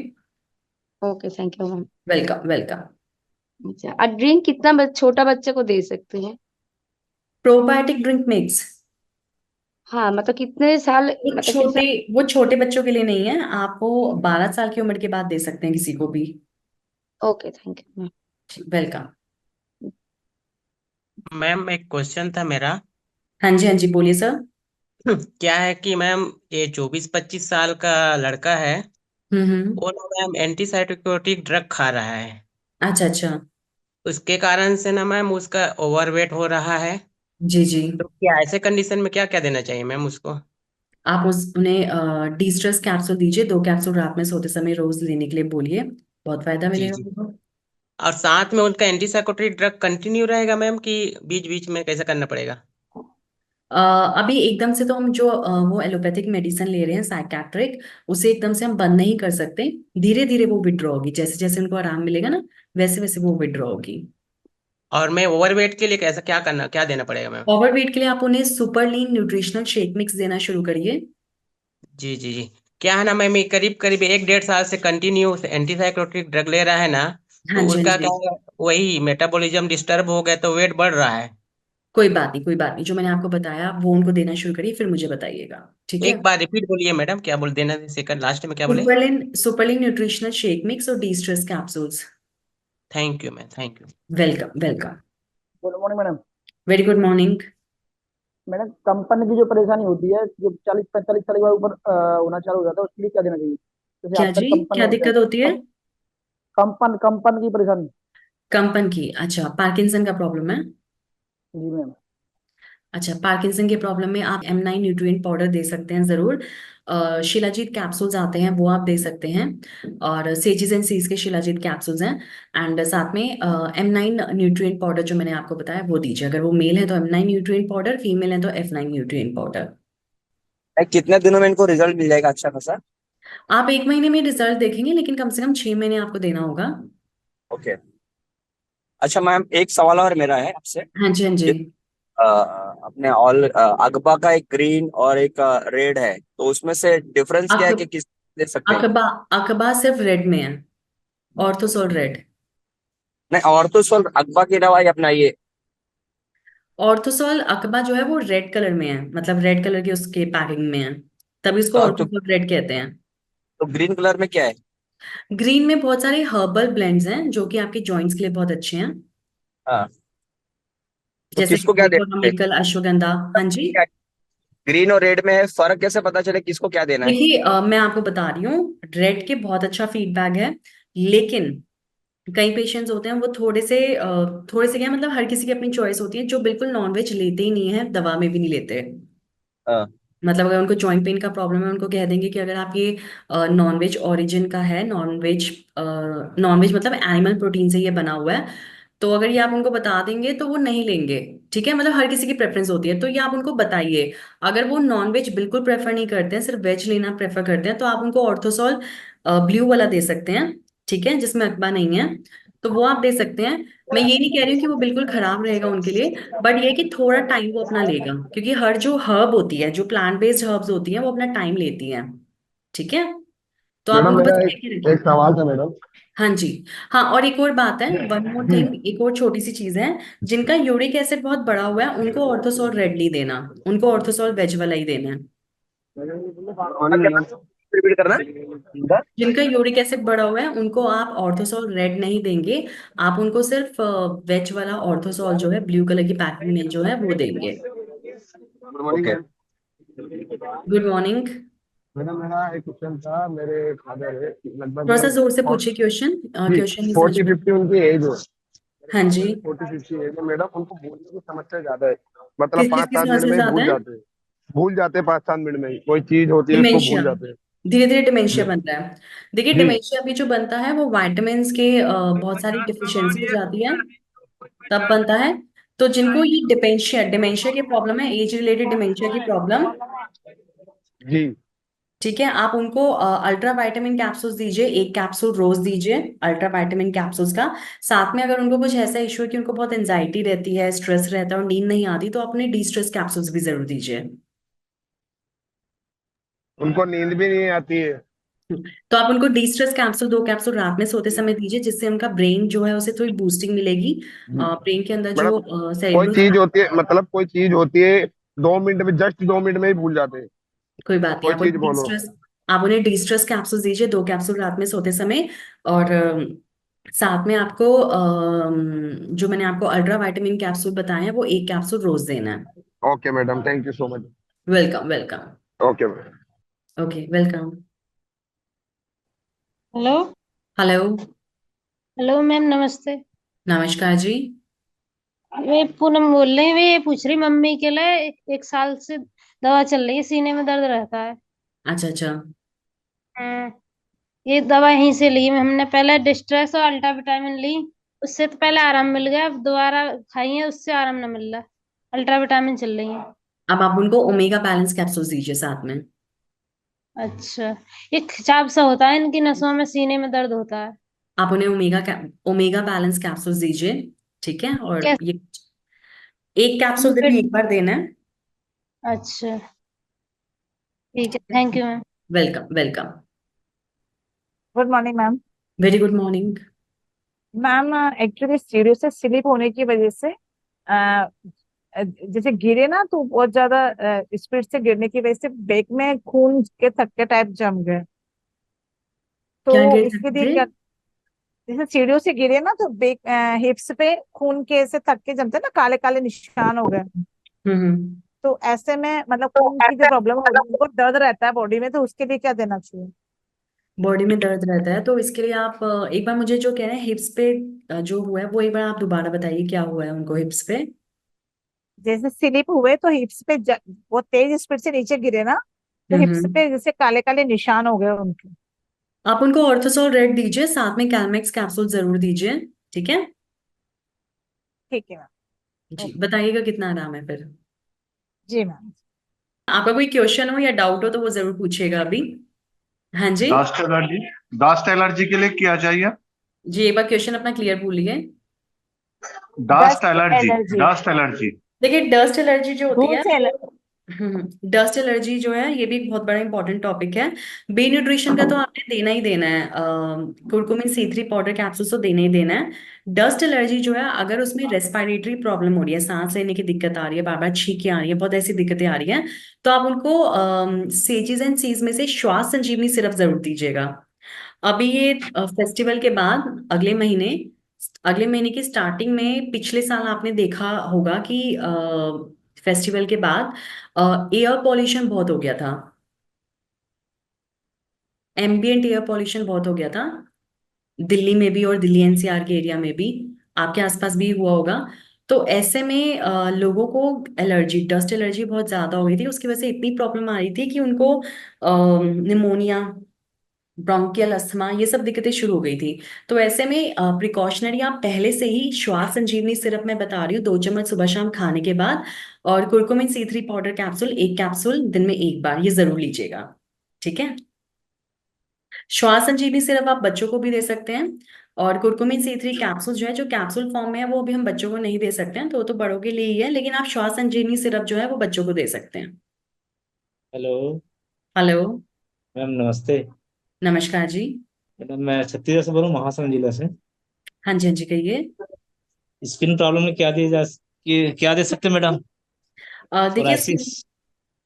Okay, thank you ma'am. Welcome welcome. अच्छा, और ड्रिंक कितना छोटा बच्चे को दे सकते हैं? प्रोबायोटिक ड्रिंक मिक्स हाँ, मतलब कितने साल, वो मतलब कितना? छोटे वो छोटे बच्चों के लिए नहीं है, आप वो 12 साल की उम्र के बाद दे सकते हैं किसी को भी। Okay, thank you ma'am. Welcome. Ma'am एक क्वेश्चन था मेरा। हाँ जी हाँ जी, बोलिए सर। क्या है कि मैम ये 24-25 साल का लड़का है, हम्म। वो ना मैम एंटीसाइकोटिक ड्रग खा रहा है। अच्छा अच्छा। उसके कारण से ना मैम उसका ओवरवेट हो रहा है। जी जी। तो क्या ऐसे कंडीशन में क्या क्या देना चाहिए मैम उसको? आप उन्हें डी स्ट्रेस कैप्सूल दीजिए, 2 कैप्सूल रात में सोते समय रोज लेने के लिए बोलिए, बहुत फायदा जी मिलेगा जी। उनको। और साथ में उनका एंटीसाइकोटिक ड्रग कंटिन्यू रहेगा मैम कि बीच बीच में कैसे करना पड़ेगा? अ, अभी एकदम से तो हम जो वो एलोपैथिक मेडिसिन ले रहे हैं साइकेट्रिक, उसे एकदम से हम बंद नहीं कर सकते। धीरे धीरे वो विड्रॉ होगी, जैसे जैसे उनको आराम मिलेगा ना वैसे वैसे वो विड्रॉ होगी। और मैं ओवरवेट के लिए कैसा क्या देना पड़ेगा मैम? ओवरवेट के लिए आप उन्हें सुपर लीन न्यूट्रिशनल शेक मिक्स देना शुरू करिए। जी जी जी। क्या है ना मैम, ये करीब करीब 1-1.5 साल से कंटिन्यू एंटीसाइकोटिक ड्रग ले रहा है ना। हाँ तो जी हाँ उसका जी। क्या है, वही मेटाबॉलिज्म डिस्टर्ब हो गया तो वेट बढ़ रहा है। कोई बात नहीं कोई बात नहीं, जो मैंने आपको बताया आप वो उनको देना शुरू करिए, फिर मुझे बताइएगा, ठीक है। एक बार रिपीट बोलिए मैडम, क्या बोल देना सेकंड लास्ट में क्या बोले? सुपरलिन न्यूट्रिशनल शेक मिक्स और D stress capsules. Thank you ma'am, thank you. Welcome welcome. Good morning madam. Very good morning. Madam कंपन की जो परेशानी होती है, जो 40-45 साल के बाद ऊपर होना चालू हो जाता है, उसके लिए क्या देना चाहिए? जैसे क्या आफ्टर जी, कंपन क्या होता है। दिक्कत होती है? कंपन कंपन की परेशानी। कंपन की, अच्छा पार्किंसन का प्रॉब्लम है। जी मैम। अच्छा, पार्किंसन के प्रॉब्लम में आप M9 न्यूट्रिएंट पाउडर दे सकते हैं जरूर। शिलाजीत कैप्सूल्स आते हैं वो आप दे सकते हैं, और सेजिस एंड सीज के शिलाजीत कैप्सूल्स हैं। एंड साथ में M9 न्यूट्रिएंट पाउडर जो मैंने आपको बताया वो दीजिए, अगर वो मेल है तो M9 न्यूट्रिएंट पाउडर, फीमेल है तो F9 न्यूट्रिएंट पाउडर। कितने दिनों में इनको रिजल्ट मिल जाएगा अच्छा खासा? आप 1 महीने में रिजल्ट देखेंगे, लेकिन कम से कम 6 महीने आपको देना होगा। ओके। अच्छा मैम, एक सवाल और मेरा है आपसे। हाँ जी हाँ जी। जिस अपने ऑल अगबा का एक ग्रीन और एक रेड है, तो उसमें से डिफरेंस क्या अक, है कि किस दे सकते हैं? अकबा अकबा सिर्फ रेड में है, ऑर्थोसोल रेड। नहीं, और तो सर अगबा के अलावा ये अपना ये। ऑर्थोसोल अकबा जो है वो रेड कलर में है, मतलब रेड कलर की उसके पैकिंग में है, तभी उसको तो ऑर्थोसोल रेड कहते हैं। ग्रीन कलर में क्या है? ग्रीन में बहुत सारे हर्बल ब्लेंड्स हैं जो कि आपके जॉइंट्स के लिए बहुत अच्छे हैं, हाँ। तो जैसे किसको क्या कि देना है? मेकल अश्वगंधा। हाँ जी। ग्रीन और रेड में है, फर्क कैसे पता चले किसको क्या देना है? देखिए मैं आपको बता रही हूँ, रेड के बहुत अच्छा फीडबैक है, लेकिन कई पेशेंट्स होते हैं वो थोड़े से क्या मतलब हर किसी की अपनी चॉइस होती है, जो बिल्कुल नॉनवेज लेते ही नहीं है, दवा में भी नहीं लेते। हाँ। मतलब अगर उनको जॉइंट पेन का प्रॉब्लम है उनको कह देंगे कि अगर आप ये नॉनवेज ओरिजिन का है, नॉनवेज नॉनवेज मतलब एनिमल प्रोटीन से ये बना हुआ है, तो अगर ये आप उनको बता देंगे तो वो नहीं लेंगे। ठीक है, मतलब हर किसी की प्रेफरेंस होती है, तो ये आप उनको बताइए। अगर वो नॉनवेज बिल्कुल प्रेफर नहीं करते हैं, सिर्फ वेज लेना प्रेफर करते हैं, तो आप उनको ऑर्थोसॉल ब्लू वाला दे सकते हैं, ठीक है, जिसमें अकबा नहीं है, तो वो आप दे सकते हैं। मैं ये नहीं कह रही हूँ कि वो बिल्कुल खराब रहेगा उनके लिए, बट ये है कि थोड़ा टाइम वो अपना लेगा, क्योंकि हर जो हर्ब होती है, जो प्लांट बेस्ड हर्ब्स होती हैं, वो अपना टाइम लेती हैं। ठीक है, तो आप मैडम उनको मेरा बस एक लेके एक रखिए। सवाल था मैडम। हाँ जी। हाँ, और एक और बात है, वन मोर थिंग, एक और छोटी सी चीज है, जिनका यूरिक एसिड बहुत बढ़ा हुआ है उनको ऑर्थोसोल रेड नहीं देना, उनको ऑर्थोसोल वेज वाला ही देना है। Morning madam. रिपीट करना। जिनका यूरिक एसिड बढ़ा हुआ है उनको आप ऑर्थोसोल रेड नहीं देंगे, आप उनको सिर्फ वेज वाला ऑर्थोसोल जो है ब्लू कलर की पैकिंग में जो है वो देंगे। Good morning okay. Ma'am. Good morning. Madam मेरा एक क्वेश्चन था, मेरे फादर है थोड़ा सा लगभग जोर से पूछिए क्वेश्चन, जी क्वेश्चन नहीं समझ 40-50 पाई। उनकी एज है। हाँ जी। 40-50 एज है मैडम, उनको भूलने की समस्या ज्यादा है। मतलब किस पाँच चीज की सात मिनट समस्या में ही ज्यादा भूल है? जाते हैं। भूल जाते हैं 5-7 मिनट में ही, कोई चीज होती है उसको डिमेंशिया, भूल जाते हैं। धीरे धीरे डिमेंशिया जी बन रहा है। देखिए जी। डिमेंशिया भी जो बनता है वो वाइटामिन्स के बहुत सारी डिफिशियंसी हो जाती है, तब बनता है। तो जिनको ये डिमेंशिया डिमेंशिया की प्रॉब्लम है, एज रिलेटेड डिमेंशिया की प्रॉब्लम, जी। ठीक है, आप उनको अल्ट्रा वाइटामिन कैप्सूल्स दीजिए, 1 कैप्सूल रोज दीजिए अल्ट्रा वाइटामिन कैप्सूल्स का। साथ में अगर उनको कुछ ऐसा इशू है कि उनको बहुत एंजाइटी रहती है, स्ट्रेस रहता है और नींद नहीं आती, तो अपने डी स्ट्रेस कैप्सूल्स भी जरूर दीजिए। उनको नींद भी नहीं आती है। तो आप उनको डी स्ट्रेस कैप्सूल 2 कैप्सूल रात में सोते समय दीजिए, जिससे उनका ब्रेन जो है उसे थोड़ी बूस्टिंग मिलेगी। ब्रेन के अंदर मैडम जो कोई सेरेब्रल, चीज होती है, मतलब कोई चीज होती है 2 मिनट में, जस्ट 2 मिनट में ही भूल जाते हैं। कोई बात नहीं, कोई चीज बोलो। आप उन्हें डी स्ट्रेस कैप्सूल दीजिए 2 कैप्सूल रात में सोते समय। और साथ में आपको जो मैंने आपको अल्ट्रा विटामिन कैप्सूल बताए हैं वो 1 कैप्सूल रोज देना है। Okay madam, thank you so much. Welcome welcome. Okay madam. Okay welcome. Hello. Hello. Hello ma'am, नमस्ते। नमस्कार जी। वे पूनम बोल रही है। वे ये पूछ रही मम्मी के लिए, एक साल से दवा चल रही है, सीने में दर्द रहता है। अच्छा अच्छा। हाँ, ये दवा यहीं से ली हमने, पहले डिस्ट्रेस और अल्टा विटामिन ली। उससे तो पहले आराम मिल गया, अब दोबारा खाई है, उससे आराम न मिल रहा। अल्ट्रा विटामिन चल रही है। अब आप उनको ओमेगा बैलेंस कैप्सूल दीजिए साथ में। अच्छा। ये खिंचाव सा होता है इनकी नसों में, सीने में दर्द होता है। आप उन्हें ओमेगा बैलेंस कैप्सूल दीजिए। ठीक है, और कैसे? ये 1 कैप्सूल दिन में एक बार देना है। अच्छा, ठीक है, thank you ma'am. Welcome welcome. Good morning ma'am. Very good morning. Ma'am actually सीढ़ियों से स्लिप होने की वजह से जैसे गिरे ना तो बहुत ज्यादा स्पीड से गिरने की वजह से बैक में खून के थक्के टाइप जम गए। क्या तो कह इसके सकते लिए थे? क्या, जैसे सीढ़ियों से गिरे ना तो बैक हिप्स पे खून के ऐसे थक्के जमते ना, काले काले निशान हो गए। हम्म। तो ऐसे में मतलब खून की जो प्रॉब्लम होगी, उनको दर्द रहता है बॉडी में, तो उसके लिए क्या देना चाहिए? बॉडी में दर्द रहता है तो इसके लिए आप एक बार मुझे जो कह रहे हैं हिप्स पे जो हुआ है वो एक बार आप दोबारा बताइए, क्या हुआ है उनको हिप्स पे? जैसे स्लिप हुए तो हिप्स पे बहुत तेज स्पीड से नीचे गिरे ना, तो हिप्स हम्म। पे जैसे काले काले निशान हो गए उनके। आप उनको ऑर्थोसोल रेड दीजिए, साथ में कैलमेक्स कैप्सूल जरूर दीजिए। ठीक है। ठीक है मैम। जी ओके। बताइएगा कितना आराम है फिर। जी मैम। आपका कोई क्वेश्चन हो या डाउट हो तो वो जरूर पूछिएगा अभी। हाँ जी। डस्ट एलर्जी, डस्ट एलर्जी के लिए क्या चाहिए? जी एक बार क्वेश्चन अपना क्लियर बोलिए। Dust dust allergy, allergy, dust allergy. देखिए डस्ट एलर्जी जो होती धूल है, से डस्ट एलर्जी जो है ये भी एक बहुत बड़ा इंपॉर्टेंट टॉपिक है। बी न्यूट्रिशन का तो आपने देना ही देना है, कुरकुमिन C3 पाउडर कैप्सूल तो देना ही देना है। डस्ट एलर्जी जो है अगर उसमें रेस्पिरेटरी प्रॉब्लम हो रही है, सांस लेने की दिक्कत आ रही है, बार बार छींकें आ रही है, बहुत ऐसी दिक्कतें आ रही हैं, तो आप उनको सेजिस एंड सीज में से श्वास संजीवनी सिरप जरूर दीजिएगा। अभी ये फेस्टिवल के बाद अगले महीने की स्टार्टिंग में पिछले साल आपने देखा होगा कि फेस्टिवल के बाद एयर पॉल्यूशन बहुत हो गया था, एम्बियंट एयर पॉल्यूशन बहुत हो गया था दिल्ली में भी और दिल्ली NCR के एरिया में भी, आपके आसपास भी हुआ होगा। तो ऐसे में लोगों को डस्ट एलर्जी बहुत ज्यादा हो गई थी, उसकी वजह से इतनी प्रॉब्लम आ रही थी कि उनको निमोनिया, ब्रोंकियल अस्थमा, ये सब दिक्कतें शुरू हो गई थी। तो ऐसे में प्रिकॉशनरी आप पहले से ही श्वास संजीवनी सिरप मैं बता रही हूँ 2 चम्मच सुबह शाम खाने के बाद, और curcumin C3 powder capsule 1 capsule दिन में एक बार ये जरूर लीजिएगा। ठीक है। श्वास संजीवनी सिरप आप बच्चों को भी दे सकते हैं, और कुरकुमिन C3 कैप्सूल जो है, जो कैप्सूल फॉर्म में है वो अभी हम बच्चों को नहीं दे सकते हैं, तो वो तो बड़ों के लिए ही है, लेकिन आप श्वास संजीवनी सिरप जो है वो बच्चों को दे सकते हैं। Hello hello. मैम, नमस्ते। नमस्कार जी। मैडम मैं छत्तीसगढ़ से बोल रहा हूँ, महासमुंद जिला से। हाँ जी हाँ जी कहिए। स्किन प्रॉब्लम में क्या दे सकते हैं मैडम? देखिए सोराइसिस।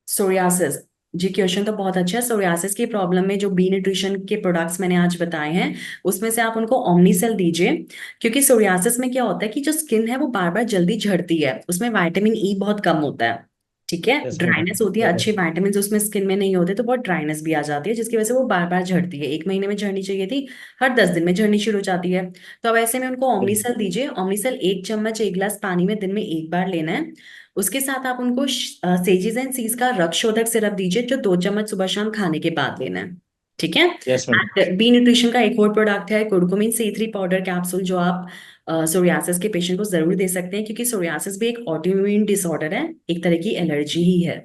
सोरियासिस, जी क्वेश्चन तो बहुत अच्छा है। सोरियासिस की प्रॉब्लम में जो बी न्यूट्रिशन के प्रोडक्ट्स मैंने आज बताए हैं उसमें से आप उनको ओमनीसेल दीजिए, क्योंकि सोरियासिस में क्या होता है कि जो स्किन है वो बार बार जल्दी झड़ती है, उसमें विटामिन ई बहुत कम होता है। ठीक है, यस मैडम। ड्राइनेस होती है, अच्छे विटामिन उसमें स्किन में नहीं होते तो बहुत ड्राइनेस भी आ जाती है, जिसकी वजह से वो बार बार झड़ती है। 1 महीने में झड़नी चाहिए थी, हर 10 दिन में झड़नी शुरू हो जाती है। तो अब ऐसे में उनको ओमनीसेल दीजिए। ओमनीसेल 1 चम्मच 1 गिलास पानी में दिन में एक बार लेना है। उसके साथ आप उनको सेजिस एंड सीज का रक्त शोधक सिरप दीजिए, जो 2 चम्मच सुबह शाम खाने के बाद लेना है। ठीक है। Yes madam. बी न्यूट्रिशन का एक और प्रोडक्ट है कुरकुमिन C3 पाउडर कैप्सूल, जो आप सोरियासिस के पेशेंट को जरूर दे सकते हैं, क्योंकि सोरियासिस भी एक ऑटोइम्यून डिसऑर्डर है, एक तरह की एलर्जी ही है।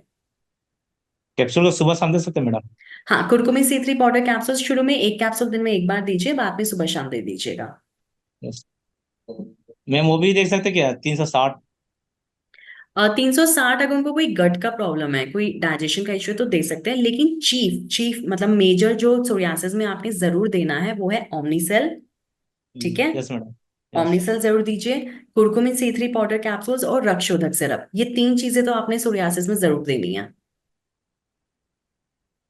कैप्सूल को सुबह शाम दे सकते हैं मैडम? हाँ, कुरकुमिन C3 पाउडर कैप्सूल शुरू में 1 कैप्सूल दिन में एक बार दीजिए, बाद में सुबह शाम दे दीजिएगा। यस मैम, वो भी देख सकते हैं क्या 360? 360 अगर उनको कोई गट का प्रॉब्लम है, कोई डाइजेशन का इश्यू, तो दे सकते हैं, लेकिन चीफ चीफ मतलब मेजर जो सोरियासिस में आपने जरूर देना है वो है ओमनीसेल। ठीक है, यस मैडम। यस। ओमनीसेल जरूर दीजिए, कुरकुमिन C3 पाउडर कैप्सूल्स और रक्षोधक सिरप, ये 3 चीजें तो आपने सोरियासिस में जरूर देनी है।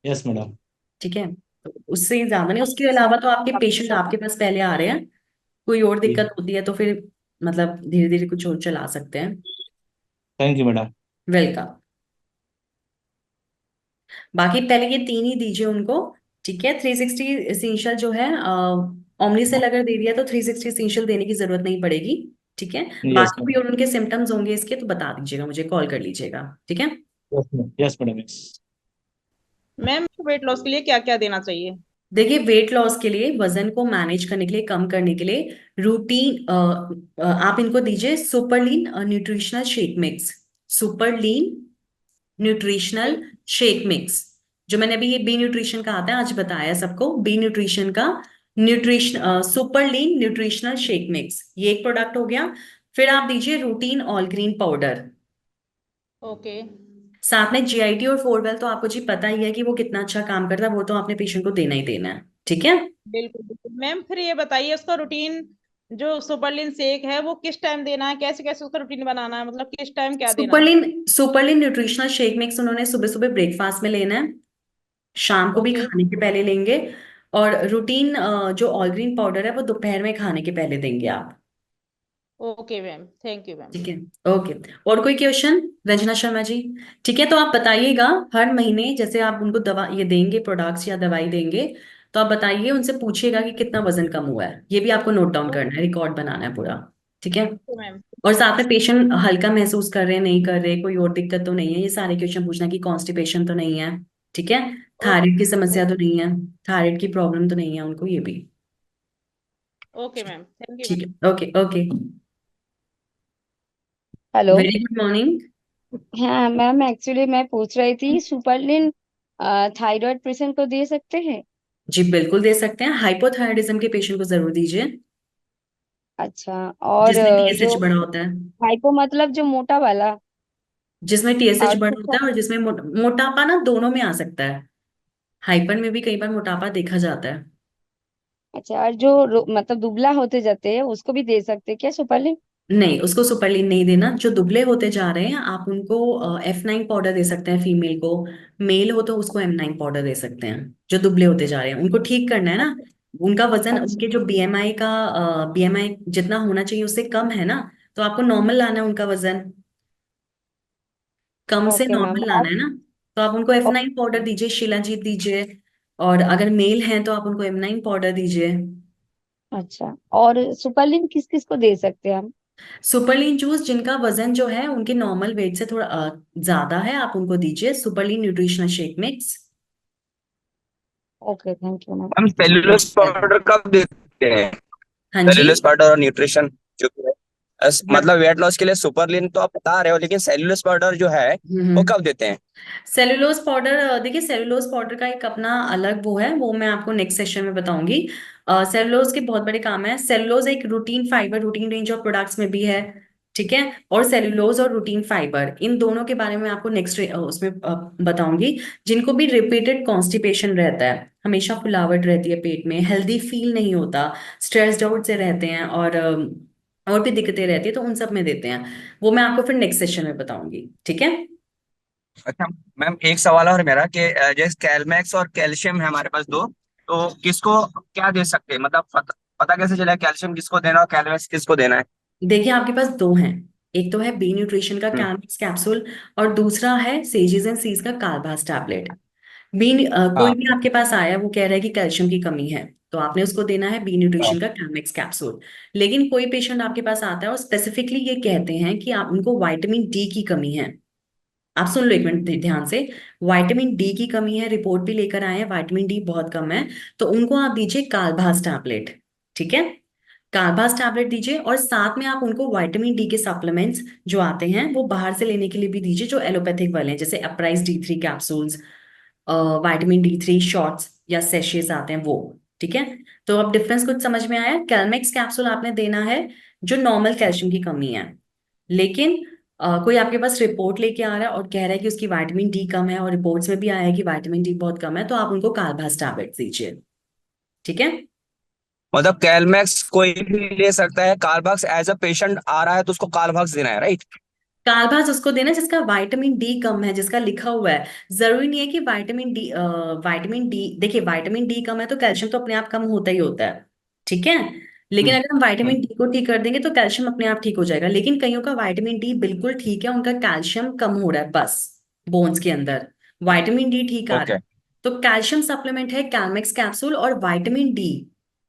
Yes madam. ठीक है, तो उससे ज्यादा नहीं, उसके अलावा तो आपके पेशेंट आपके पास पहले आ रहे हैं, कोई और जी। दिक्कत होती है तो फिर मतलब धीरे धीरे कुछ और चला सकते हैं। Thank you madam. वेलकम। बाकी पहले ये 3 ही दीजिए उनको। ठीक है, 360 एसेंशियल जो है, ओमनीसेल अगर दे दिया तो 360 एसेंशियल देने की जरूरत नहीं पड़ेगी। ठीक है, यस बाकी भी मैडम। और उनके सिम्टम्स होंगे इसके तो बता दीजिएगा, मुझे कॉल कर लीजिएगा। ठीक है, yes madam. Yes. Ma'am weight loss के लिए क्या क्या देना चाहिए? देखिए वेट लॉस के लिए, वजन को मैनेज करने के लिए, कम करने के लिए रूटीन आप इनको दीजिए super lean nutritional shake mix. Super lean nutritional shake mix, जो मैंने अभी ये बी न्यूट्रिशन का आता है आज बताया सबको, बी न्यूट्रिशन का न्यूट्रिशन सुपरलीन न्यूट्रिशनल शेक मिक्स, ये एक प्रोडक्ट हो गया। फिर आप दीजिए routine all green powder. Okay. साथ में GIT और फोरवेल तो आपको जी पता ही है कि वो कितना अच्छा काम करता है, वो तो आपने पेशेंट को देना ही देना है। ठीक है, बिल्कुल बिल्कुल मैम, फिर ये बताइए उसका रूटीन, जो सुपरलिन शेक है वो किस टाइम देना है, कैसे कैसे उसका रूटीन बनाना है, मतलब किस टाइम क्या देना है? सुपरलिन न्यूट्रिशनल शेक मिक्स उन्होंने सुबह सुबह ब्रेकफास्ट में लेना है, शाम को भी ओके। खाने के पहले लेंगे, और रूटीन जो ऑल ग्रीन पाउडर है वो दोपहर में खाने के पहले देंगे आप। Okay ma'am, thank you ma'am. ठीक है, ओके। और कोई क्वेश्चन रंजना शर्मा जी? ठीक है, तो आप बताइएगा हर महीने जैसे आप उनको दवा ये देंगे, प्रोडक्ट्स या दवाई देंगे, तो आप बताइए, उनसे पूछिएगा कि कितना वजन कम हुआ है, ये भी आपको नोट डाउन करना है, रिकॉर्ड बनाना है पूरा। ठीक है, ओके मैम। और साथ में पेशेंट हल्का महसूस कर रहे हैं नहीं कर रहे, कोई और दिक्कत तो नहीं है, ये सारे क्वेश्चन पूछना कि कॉन्स्टिपेशन तो नहीं है। ठीक है, थायराइड की समस्या तो नहीं है, थायराइड की प्रॉब्लम तो नहीं है उनको, ये भी। ओके मैम, थैंक यू ठीक मैम। है, okay okay. Hello. Very good morning. हाँ मैम, एक्चुअली मैं पूछ रही थी सुपरलिन थायराइड पेशेंट को दे सकते हैं? जी बिल्कुल दे सकते हैं, हाइपोथायराइडिज्म के पेशेंट को जरूर दीजिए, अच्छा। और जिसमें जो TSH बड़ा होता है, हाइपो मतलब जो मोटा वाला, जिसमें TSH और बड़ा सुपर। होता है, और जिसमें मोटापा ना दोनों में आ सकता है, हाइपर में भी कई बार मोटापा देखा जाता है। अच्छा, और जो मतलब दुबला होते जाते हैं उसको भी दे सकते हैं क्या सुपरलिन? नहीं, उसको सुपरलीन नहीं देना, जो दुबले होते जा रहे हैं आप उनको F9 पाउडर दे सकते हैं फीमेल को, मेल हो तो उसको M9 पाउडर दे सकते हैं, जो दुबले होते जा रहे हैं उनको ठीक करना है ना, उनका वजन, अच्छा। उनके जो BMI जितना होना चाहिए उससे कम है ना, तो आपको नॉर्मल लाना है उनका वजन, कम से ओके मैम। नॉर्मल लाना है ना, तो आप उनको F9 पाउडर दीजिए, शिलाजीत दीजिए, और अगर मेल हैं तो आप उनको M9 पाउडर दीजिए। अच्छा, और सुपरलिन किस किस को दे सकते हैं हम? सुपरलीन जूस जिनका वजन जो है उनके नॉर्मल वेट से थोड़ा ज्यादा है, आप उनको दीजिए super lean nutritional shake mix. Okay, thank you ma'am. हम सेल्यूलोज पाउडर कब देते हैं? हाँ जी, सेल्यूलोज पाउडर और न्यूट्रिशन जो भी है, बट मतलब वेट लॉस के लिए सुपरलिन तो आप बता रहे हो, लेकिन सेल्यूलोज पाउडर जो है वो कब देते हैं? सेलुलोज पाउडर, देखिए सेलुलोज पाउडर का एक अपना अलग वो है, वो मैं आपको नेक्स्ट सेशन में बताऊंगी। सेलुलोज के बहुत बड़े काम है, सेलुलोज एक routine fibre, routine range of products में भी है। ठीक है, और सेलुलोज और रूटीन फाइबर इन दोनों के बारे में आपको नेक्स्ट उसमें बताऊंगी। जिनको भी रिपीटेड कॉन्स्टिपेशन रहता है, हमेशा फुलावट रहती है पेट में, हेल्दी फील नहीं होता, स्ट्रेस्ड आउट से रहते हैं, और भी दिक्कतें रहती है, तो उन सब में देते हैं, वो मैं आपको फिर नेक्स्ट सेशन में बताऊंगी। ठीक है, अच्छा मैम, एक सवाल और मेरा कि जैसे कैलमैक्स और कैल्शियम है हमारे पास दो, तो किसको क्या दे सकते हैं, मतलब पता कैसे चला कैल्शियम किसको देना और कैलमैक्स किसको देना है? देखिए आपके पास 2 हैं, एक तो है बी न्यूट्रिशन का हम्म। कैम्प्स कैप्सूल, और दूसरा है सेजेस एंड सीज का कार्बास टैबलेट। कोई हाँ। भी आपके पास आया वो कह रहा है कि कैल्शियम की कमी है, तो आपने उसको देना है बी हाँ। न्यूट्रिशन का कैम्प्स कैप्सूल। लेकिन कोई पेशेंट आपके पास आता है और स्पेसिफिकली ये कहते हैं कि आप उनको विटामिन डी की कमी है, आप सुन लो एक मिनट ध्यान से, विटामिन डी की कमी है, रिपोर्ट भी लेकर आए हैं, विटामिन डी बहुत कम है, तो उनको आप दीजिए कार्बास टैबलेट। ठीक है, कार्बास टैबलेट दीजिए, और साथ में आप उनको विटामिन डी के सप्लीमेंट्स जो आते हैं वो बाहर से लेने के लिए भी दीजिए, जो एलोपैथिक वाले हैं, जैसे apprise D3 capsules, vitamin D3 shots या सेशेस आते हैं वो। ठीक है, तो अब डिफरेंस कुछ समझ में आया? कैलमेक्स कैप्सूल आपने देना है जो नॉर्मल कैल्शियम की कमी है, लेकिन कोई आपके पास रिपोर्ट लेके आ रहा है और कह रहा है कि उसकी विटामिन डी कम है, और रिपोर्ट्स में भी आया है कि विटामिन डी बहुत कम है, तो आप उनको कार्बास टैबलेट दीजिए। ठीक है। मतलब कैलमैक्स कोई भी ले सकता है, कार्बैक्स एज अ पेशेंट आ रहा है तो उसको कार्बैक्स देना है, राइट? कार्बास उसको देना जिसका विटामिन डी कम है, जिसका लिखा हुआ है। जरूरी नहीं है कि विटामिन डी देखिए, विटामिन डी कम है तो कैल्शियम तो अपने आप कम होता ही होता है। ठीक है। लेकिन हम्म। अगर हम हम्म। विटामिन डी को ठीक कर देंगे तो कैल्शियम अपने आप ठीक हो जाएगा। लेकिन कईयों का विटामिन डी बिल्कुल ठीक है, उनका कैल्शियम कम हो रहा है बस, बोन्स के अंदर। विटामिन डी ठीक आ रहा ओके। है। तो कैल्शियम सप्लीमेंट है कैलमेक्स कैप्सूल, और vitamin D,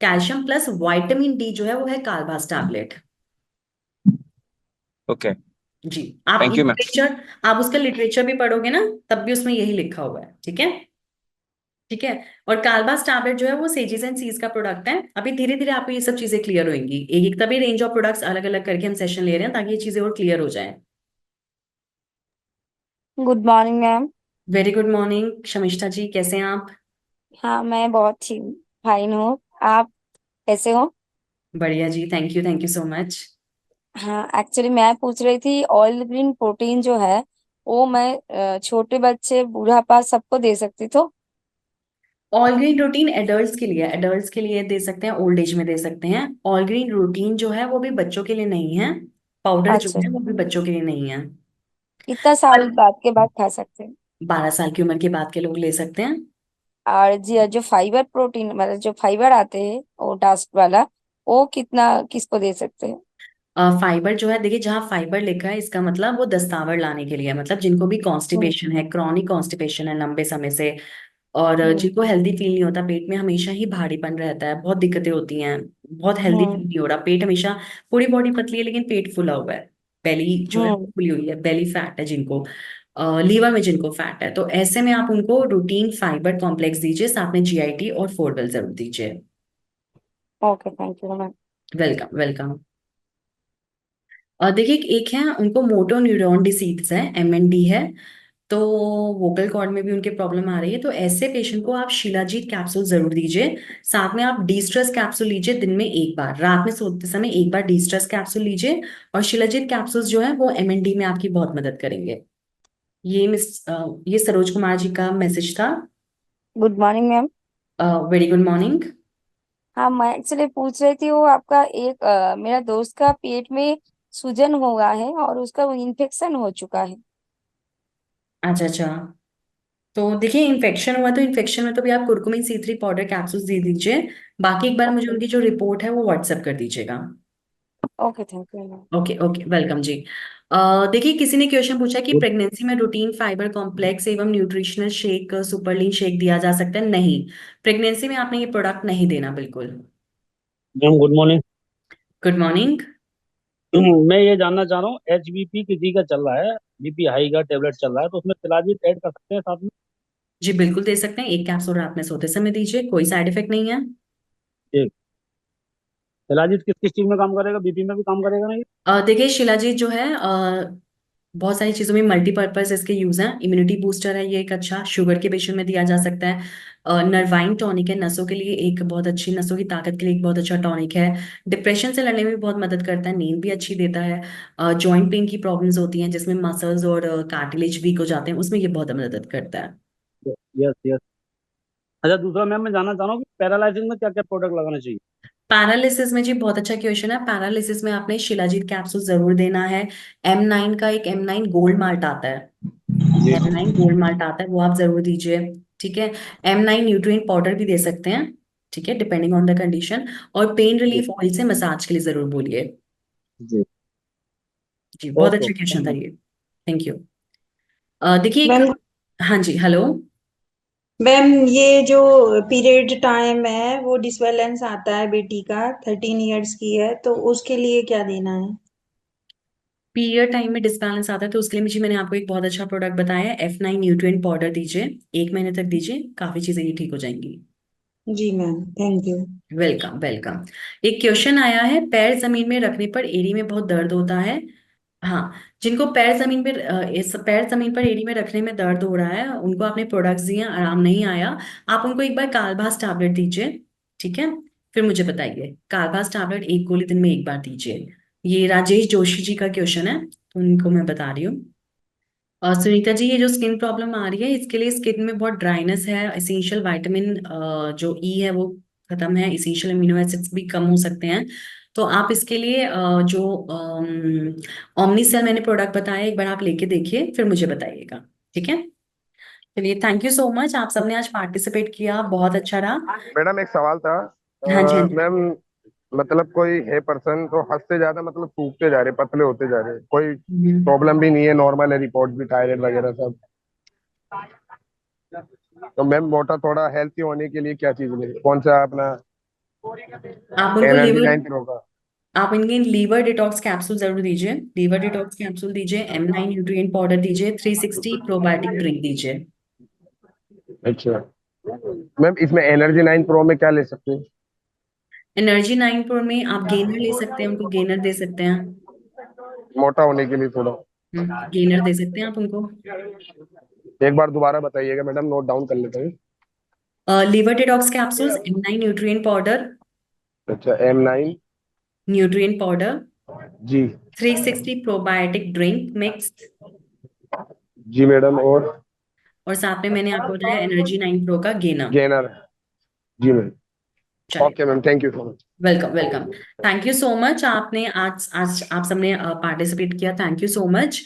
calcium plus vitamin D जो है वो है कार्बास टैबलेट। ओके। जी। आप थैंक यू मैम। लिटरेचर, आप उसका लिटरेचर भी पढ़ोगे ना, तब भी उसमें यही लिखा हुआ है। ठीक है। ठीक है। और कालबास टैबलेट जो है वो सेजिस एंड सीज का प्रोडक्ट है। अभी धीरे धीरे आपको ये सब चीजें क्लियर होंगी, एक एक तभी रेंज ऑफ प्रोडक्ट्स अलग अलग करके हम सेशन ले रहे हैं ताकि ये चीजें और क्लियर हो जाए। Good morning ma'am. Very good morning Shamishtha ji, कैसे हैं आप? हाँ मैं बहुत ही फाइन हूँ। आप कैसे हो? बढ़िया जी, थैंक यू सो मच। हाँ एक्चुअली मैं पूछ रही थी ऑयल ग्रीन प्रोटीन जो है वो मैं छोटे बच्चे बूढ़ापा सबको दे सकती तो? ऑल ग्रीन रूटीन एडल्ट्स के लिए, एडल्ट्स के लिए दे सकते हैं, ओल्ड एज में दे सकते हैं। ऑल ग्रीन रूटीन जो है वो भी बच्चों के लिए नहीं है, पाउडर जो अच्छा, है वो भी बच्चों के लिए नहीं है। कितना साल बाद के बाद खा सकते हैं? 12 साल की उम्र के बाद के लोग ले सकते हैं। और जी जो फाइबर प्रोटीन मतलब जो फाइबर आते हैं वो डास्ट वाला, वो कितना किसको दे सकते हैं? फाइबर जो है, देखिए जहाँ फाइबर लिखा है इसका मतलब वो दस्तावर लाने के लिए है, मतलब जिनको भी हम्म। कॉन्स्टिपेशन है, क्रॉनिक कॉन्स्टिपेशन है लंबे समय से, और हम्म। जिनको हेल्दी फील नहीं होता, पेट में हमेशा ही भारीपन रहता है, बहुत दिक्कतें होती हैं, बहुत हेल्दी हम्म। फील नहीं हो रहा, पेट हमेशा, पूरी बॉडी पतली है लेकिन पेट फुला हुआ है, बेली जो है हम्म। फुली हुई है, बेली फैट है जिनको, लीवर में जिनको फैट है, तो ऐसे में आप उनको रूटीन फाइबर कॉम्प्लेक्स दीजिए, साथ में जीआईटी और फोरवेल जरूर दीजिए। Okay thank you ma'am. Welcome welcome. देखिए एक है उनको मोटो न्यूरॉन डिसीज है, एमएनडी है, तो वोकल कॉर्ड में भी उनके प्रॉब्लम आ रही है, तो ऐसे पेशेंट को आप शिलाजीत कैप्सूल जरूर दीजिए। साथ में आप डी स्ट्रेस कैप्सूल लीजिए, दिन में एक बार, रात में सोते समय एक बार डी स्ट्रेस कैप्सूल लीजिए। और शिलाजीत कैप्सूल्स जो है वो एमएनडी में आपकी बहुत मदद करेंगे। ये सरोज कुमार जी का मैसेज था। Good morning ma'am. Very good morning. हाँ मैं एक्चुअली पूछ रही थी वो आपका एक मेरा दोस्त का पेट में सूजन हो गया है और उसका वो इन्फेक्शन हो चुका है। अच्छा अच्छा। तो देखिए इन्फेक्शन हुआ तो इन्फेक्शन में तो भी आप कुरकुमिन C3 पाउडर कैप्सूल्स दे दीजिए। बाकी एक बार मुझे ओके। उनकी जो रिपोर्ट है वो व्हाट्सएप कर दीजिएगा। Okay thank you ma'am. Okay okay, welcome जी। देखिए किसी ने क्वेश्चन पूछा कि प्रेगनेंसी में रूटीन फाइबर कॉम्प्लेक्स एवं न्यूट्रिशनल शेक, सुपरलीन शेक दिया जा सकता है? नहीं, प्रेगनेंसी में आपने ये प्रोडक्ट नहीं देना बिल्कुल। Ma'am good morning. Good morning. मैं ये जानना चाह रहा हूँ, एचबीपी किसी का चल रहा है, बीपी हाई का टेबलेट चल रहा है, तो उसमें शिलाजीत ऐड कर सकते हैं साथ में? जी बिल्कुल दे सकते हैं, एक कैप्सूल रात में सोते समय दीजिए, कोई साइड इफेक्ट नहीं है। ठीक। शिलाजीत किस किस चीज में काम करेगा, बीपी में भी काम करेगा ना ये? देखिए शिलाजीत जो है बहुत सारी चीज़ों में मल्टीपर्पज इसके यूज हैं। इम्यूनिटी बूस्टर है ये एक अच्छा, शुगर के पेशेंट में दिया जा सकता है। नर्वाइन टॉनिक है, नसों के लिए एक बहुत अच्छी, नसों की ताकत के लिए एक बहुत अच्छा टॉनिक है। डिप्रेशन से लड़ने में भी बहुत मदद करता है, नींद भी अच्छी देता है। जॉइंट पेन की प्रॉब्लम्स होती हैं जिसमें मसल्स और कार्टिलेज वीक हो जाते हैं, उसमें ये बहुत मदद करता है। Yes yes. अच्छा दूसरा मैम मैं जानना चाह रहा हूँ कि पैरालाइसिस में क्या क्या प्रोडक्ट लगाना चाहिए? पैरालिसिस में जी बहुत अच्छा क्वेश्चन है। पैरालिसिस में आपने शिलाजीत कैप्सूल जरूर देना है। M9 का एक M9 गोल्ड माल्ट आता है, जी। M9 गोल्ड माल्ट आता है, वो आप जरूर दीजिए। ठीक है। M9 न्यूट्रिएंट पाउडर भी दे सकते हैं, ठीक है, डिपेंडिंग ऑन द कंडीशन। और पेन जी। रिलीफ ऑयल से मसाज के लिए जरूर बोलिए। जी। जी बहुत ओके अच्छा ओके क्वेश्चन थैंक था यू। ये। Thank you. देखिए एक, मैम हाँ जी हेलो। मैम ये जो पीरियड टाइम है वो डिसबैलेंस आता है, बेटी का 13 इयर्स की है, तो उसके लिए क्या देना है? पीरियड टाइम में डिसबैलेंस आता है तो उसके लिए जी मैंने आपको एक बहुत अच्छा प्रोडक्ट बताया है, F9 न्यूट्रिएंट पाउडर दीजिए, 1 महीने तक दीजिए, काफी चीजें ये ठीक हो जाएंगी। जी ma'am thank you. Welcome welcome. एक क्वेश्चन आया है, पैर जमीन में रखने पर एड़ी में बहुत दर्द होता है। हाँ, जिनको पैर जमीन पर इस पैर जमीन पर एड़ी में रखने में दर्द हो रहा है, उनको आपने प्रोडक्ट्स दिए, आराम नहीं आया, आप उनको एक बार कालभास टैबलेट दीजिए। ठीक है। फिर मुझे बताइए, कालभास टैबलेट एक गोली दिन में एक बार दीजिए। ये राजेश जोशी जी का क्वेश्चन है, तो उनको मैं बता रही हूँ। सुनीता जी, ये जो स्किन प्रॉब्लम आ रही है इसके लिए स्किन में बहुत ड्राइनेस है, एसेंशियल विटामिन जो ई है वो खत्म है, एसेंशियल अमीनो एसिड्स भी कम हो सकते हैं। तो आप इसके लिए जो ओमनी सेल मैंने प्रोडक्ट बताया, एक बार आप लेके देखिए फिर मुझे बताइएगा, ठीक है? चलिए, थैंक यू सो मच, आप सबने आज पार्टिसिपेट किया, बहुत अच्छा रहा। मैडम एक सवाल था। हाँ जी, हाँ जी। मैम मतलब कोई है पर्सन तो हद से ज्यादा मतलब सूखते जा रहे, पतले होते जा रहे, कोई प्रॉब्लम भी नहीं है, नॉर्मल है, रिपोर्ट भी थायराइड वगैरह सब, तो मैम मोटा थोड़ा हेल्थी होने के लिए क्या चीज ले, कौन सा अपना आप उनको एनर्जी लीवर 9 प्रो का? आप इनके लीवर डिटॉक्स कैप्सूल जरूर दीजिए, लीवर डिटॉक्स कैप्सूल दीजिए, M9 न्यूट्रिएंट पाउडर दीजिए, 360 प्रोबायोटिक ड्रिंक दीजिए। अच्छा मैम, इसमें एनर्जी 9 प्रो में क्या ले सकते हैं? एनर्जी 9 प्रो में आप गेनर ले सकते हैं, उनको गेनर दे सकते हैं। मोटा होने के लिए थोड़ा। गेनर दे सकते हैं आप उनको। एक बार दोबारा बताइएगा मैडम, नोट डाउन कर लेते हैं। Liver detox capsules, M9 nutrient powder, अच्छा M9 nutrient powder, G 360 probiotic drink mix, जी मैडम, और साथ में मैंने आपको बताया एनर्जी 9 प्रो का गेनर। गेनर जी मैम। चलिए, okay ma'am, thank you so much. Welcome welcome. Thank you so much, आपने आज आज आप सबने पार्टिसिपेट किया, थैंक यू सो मच।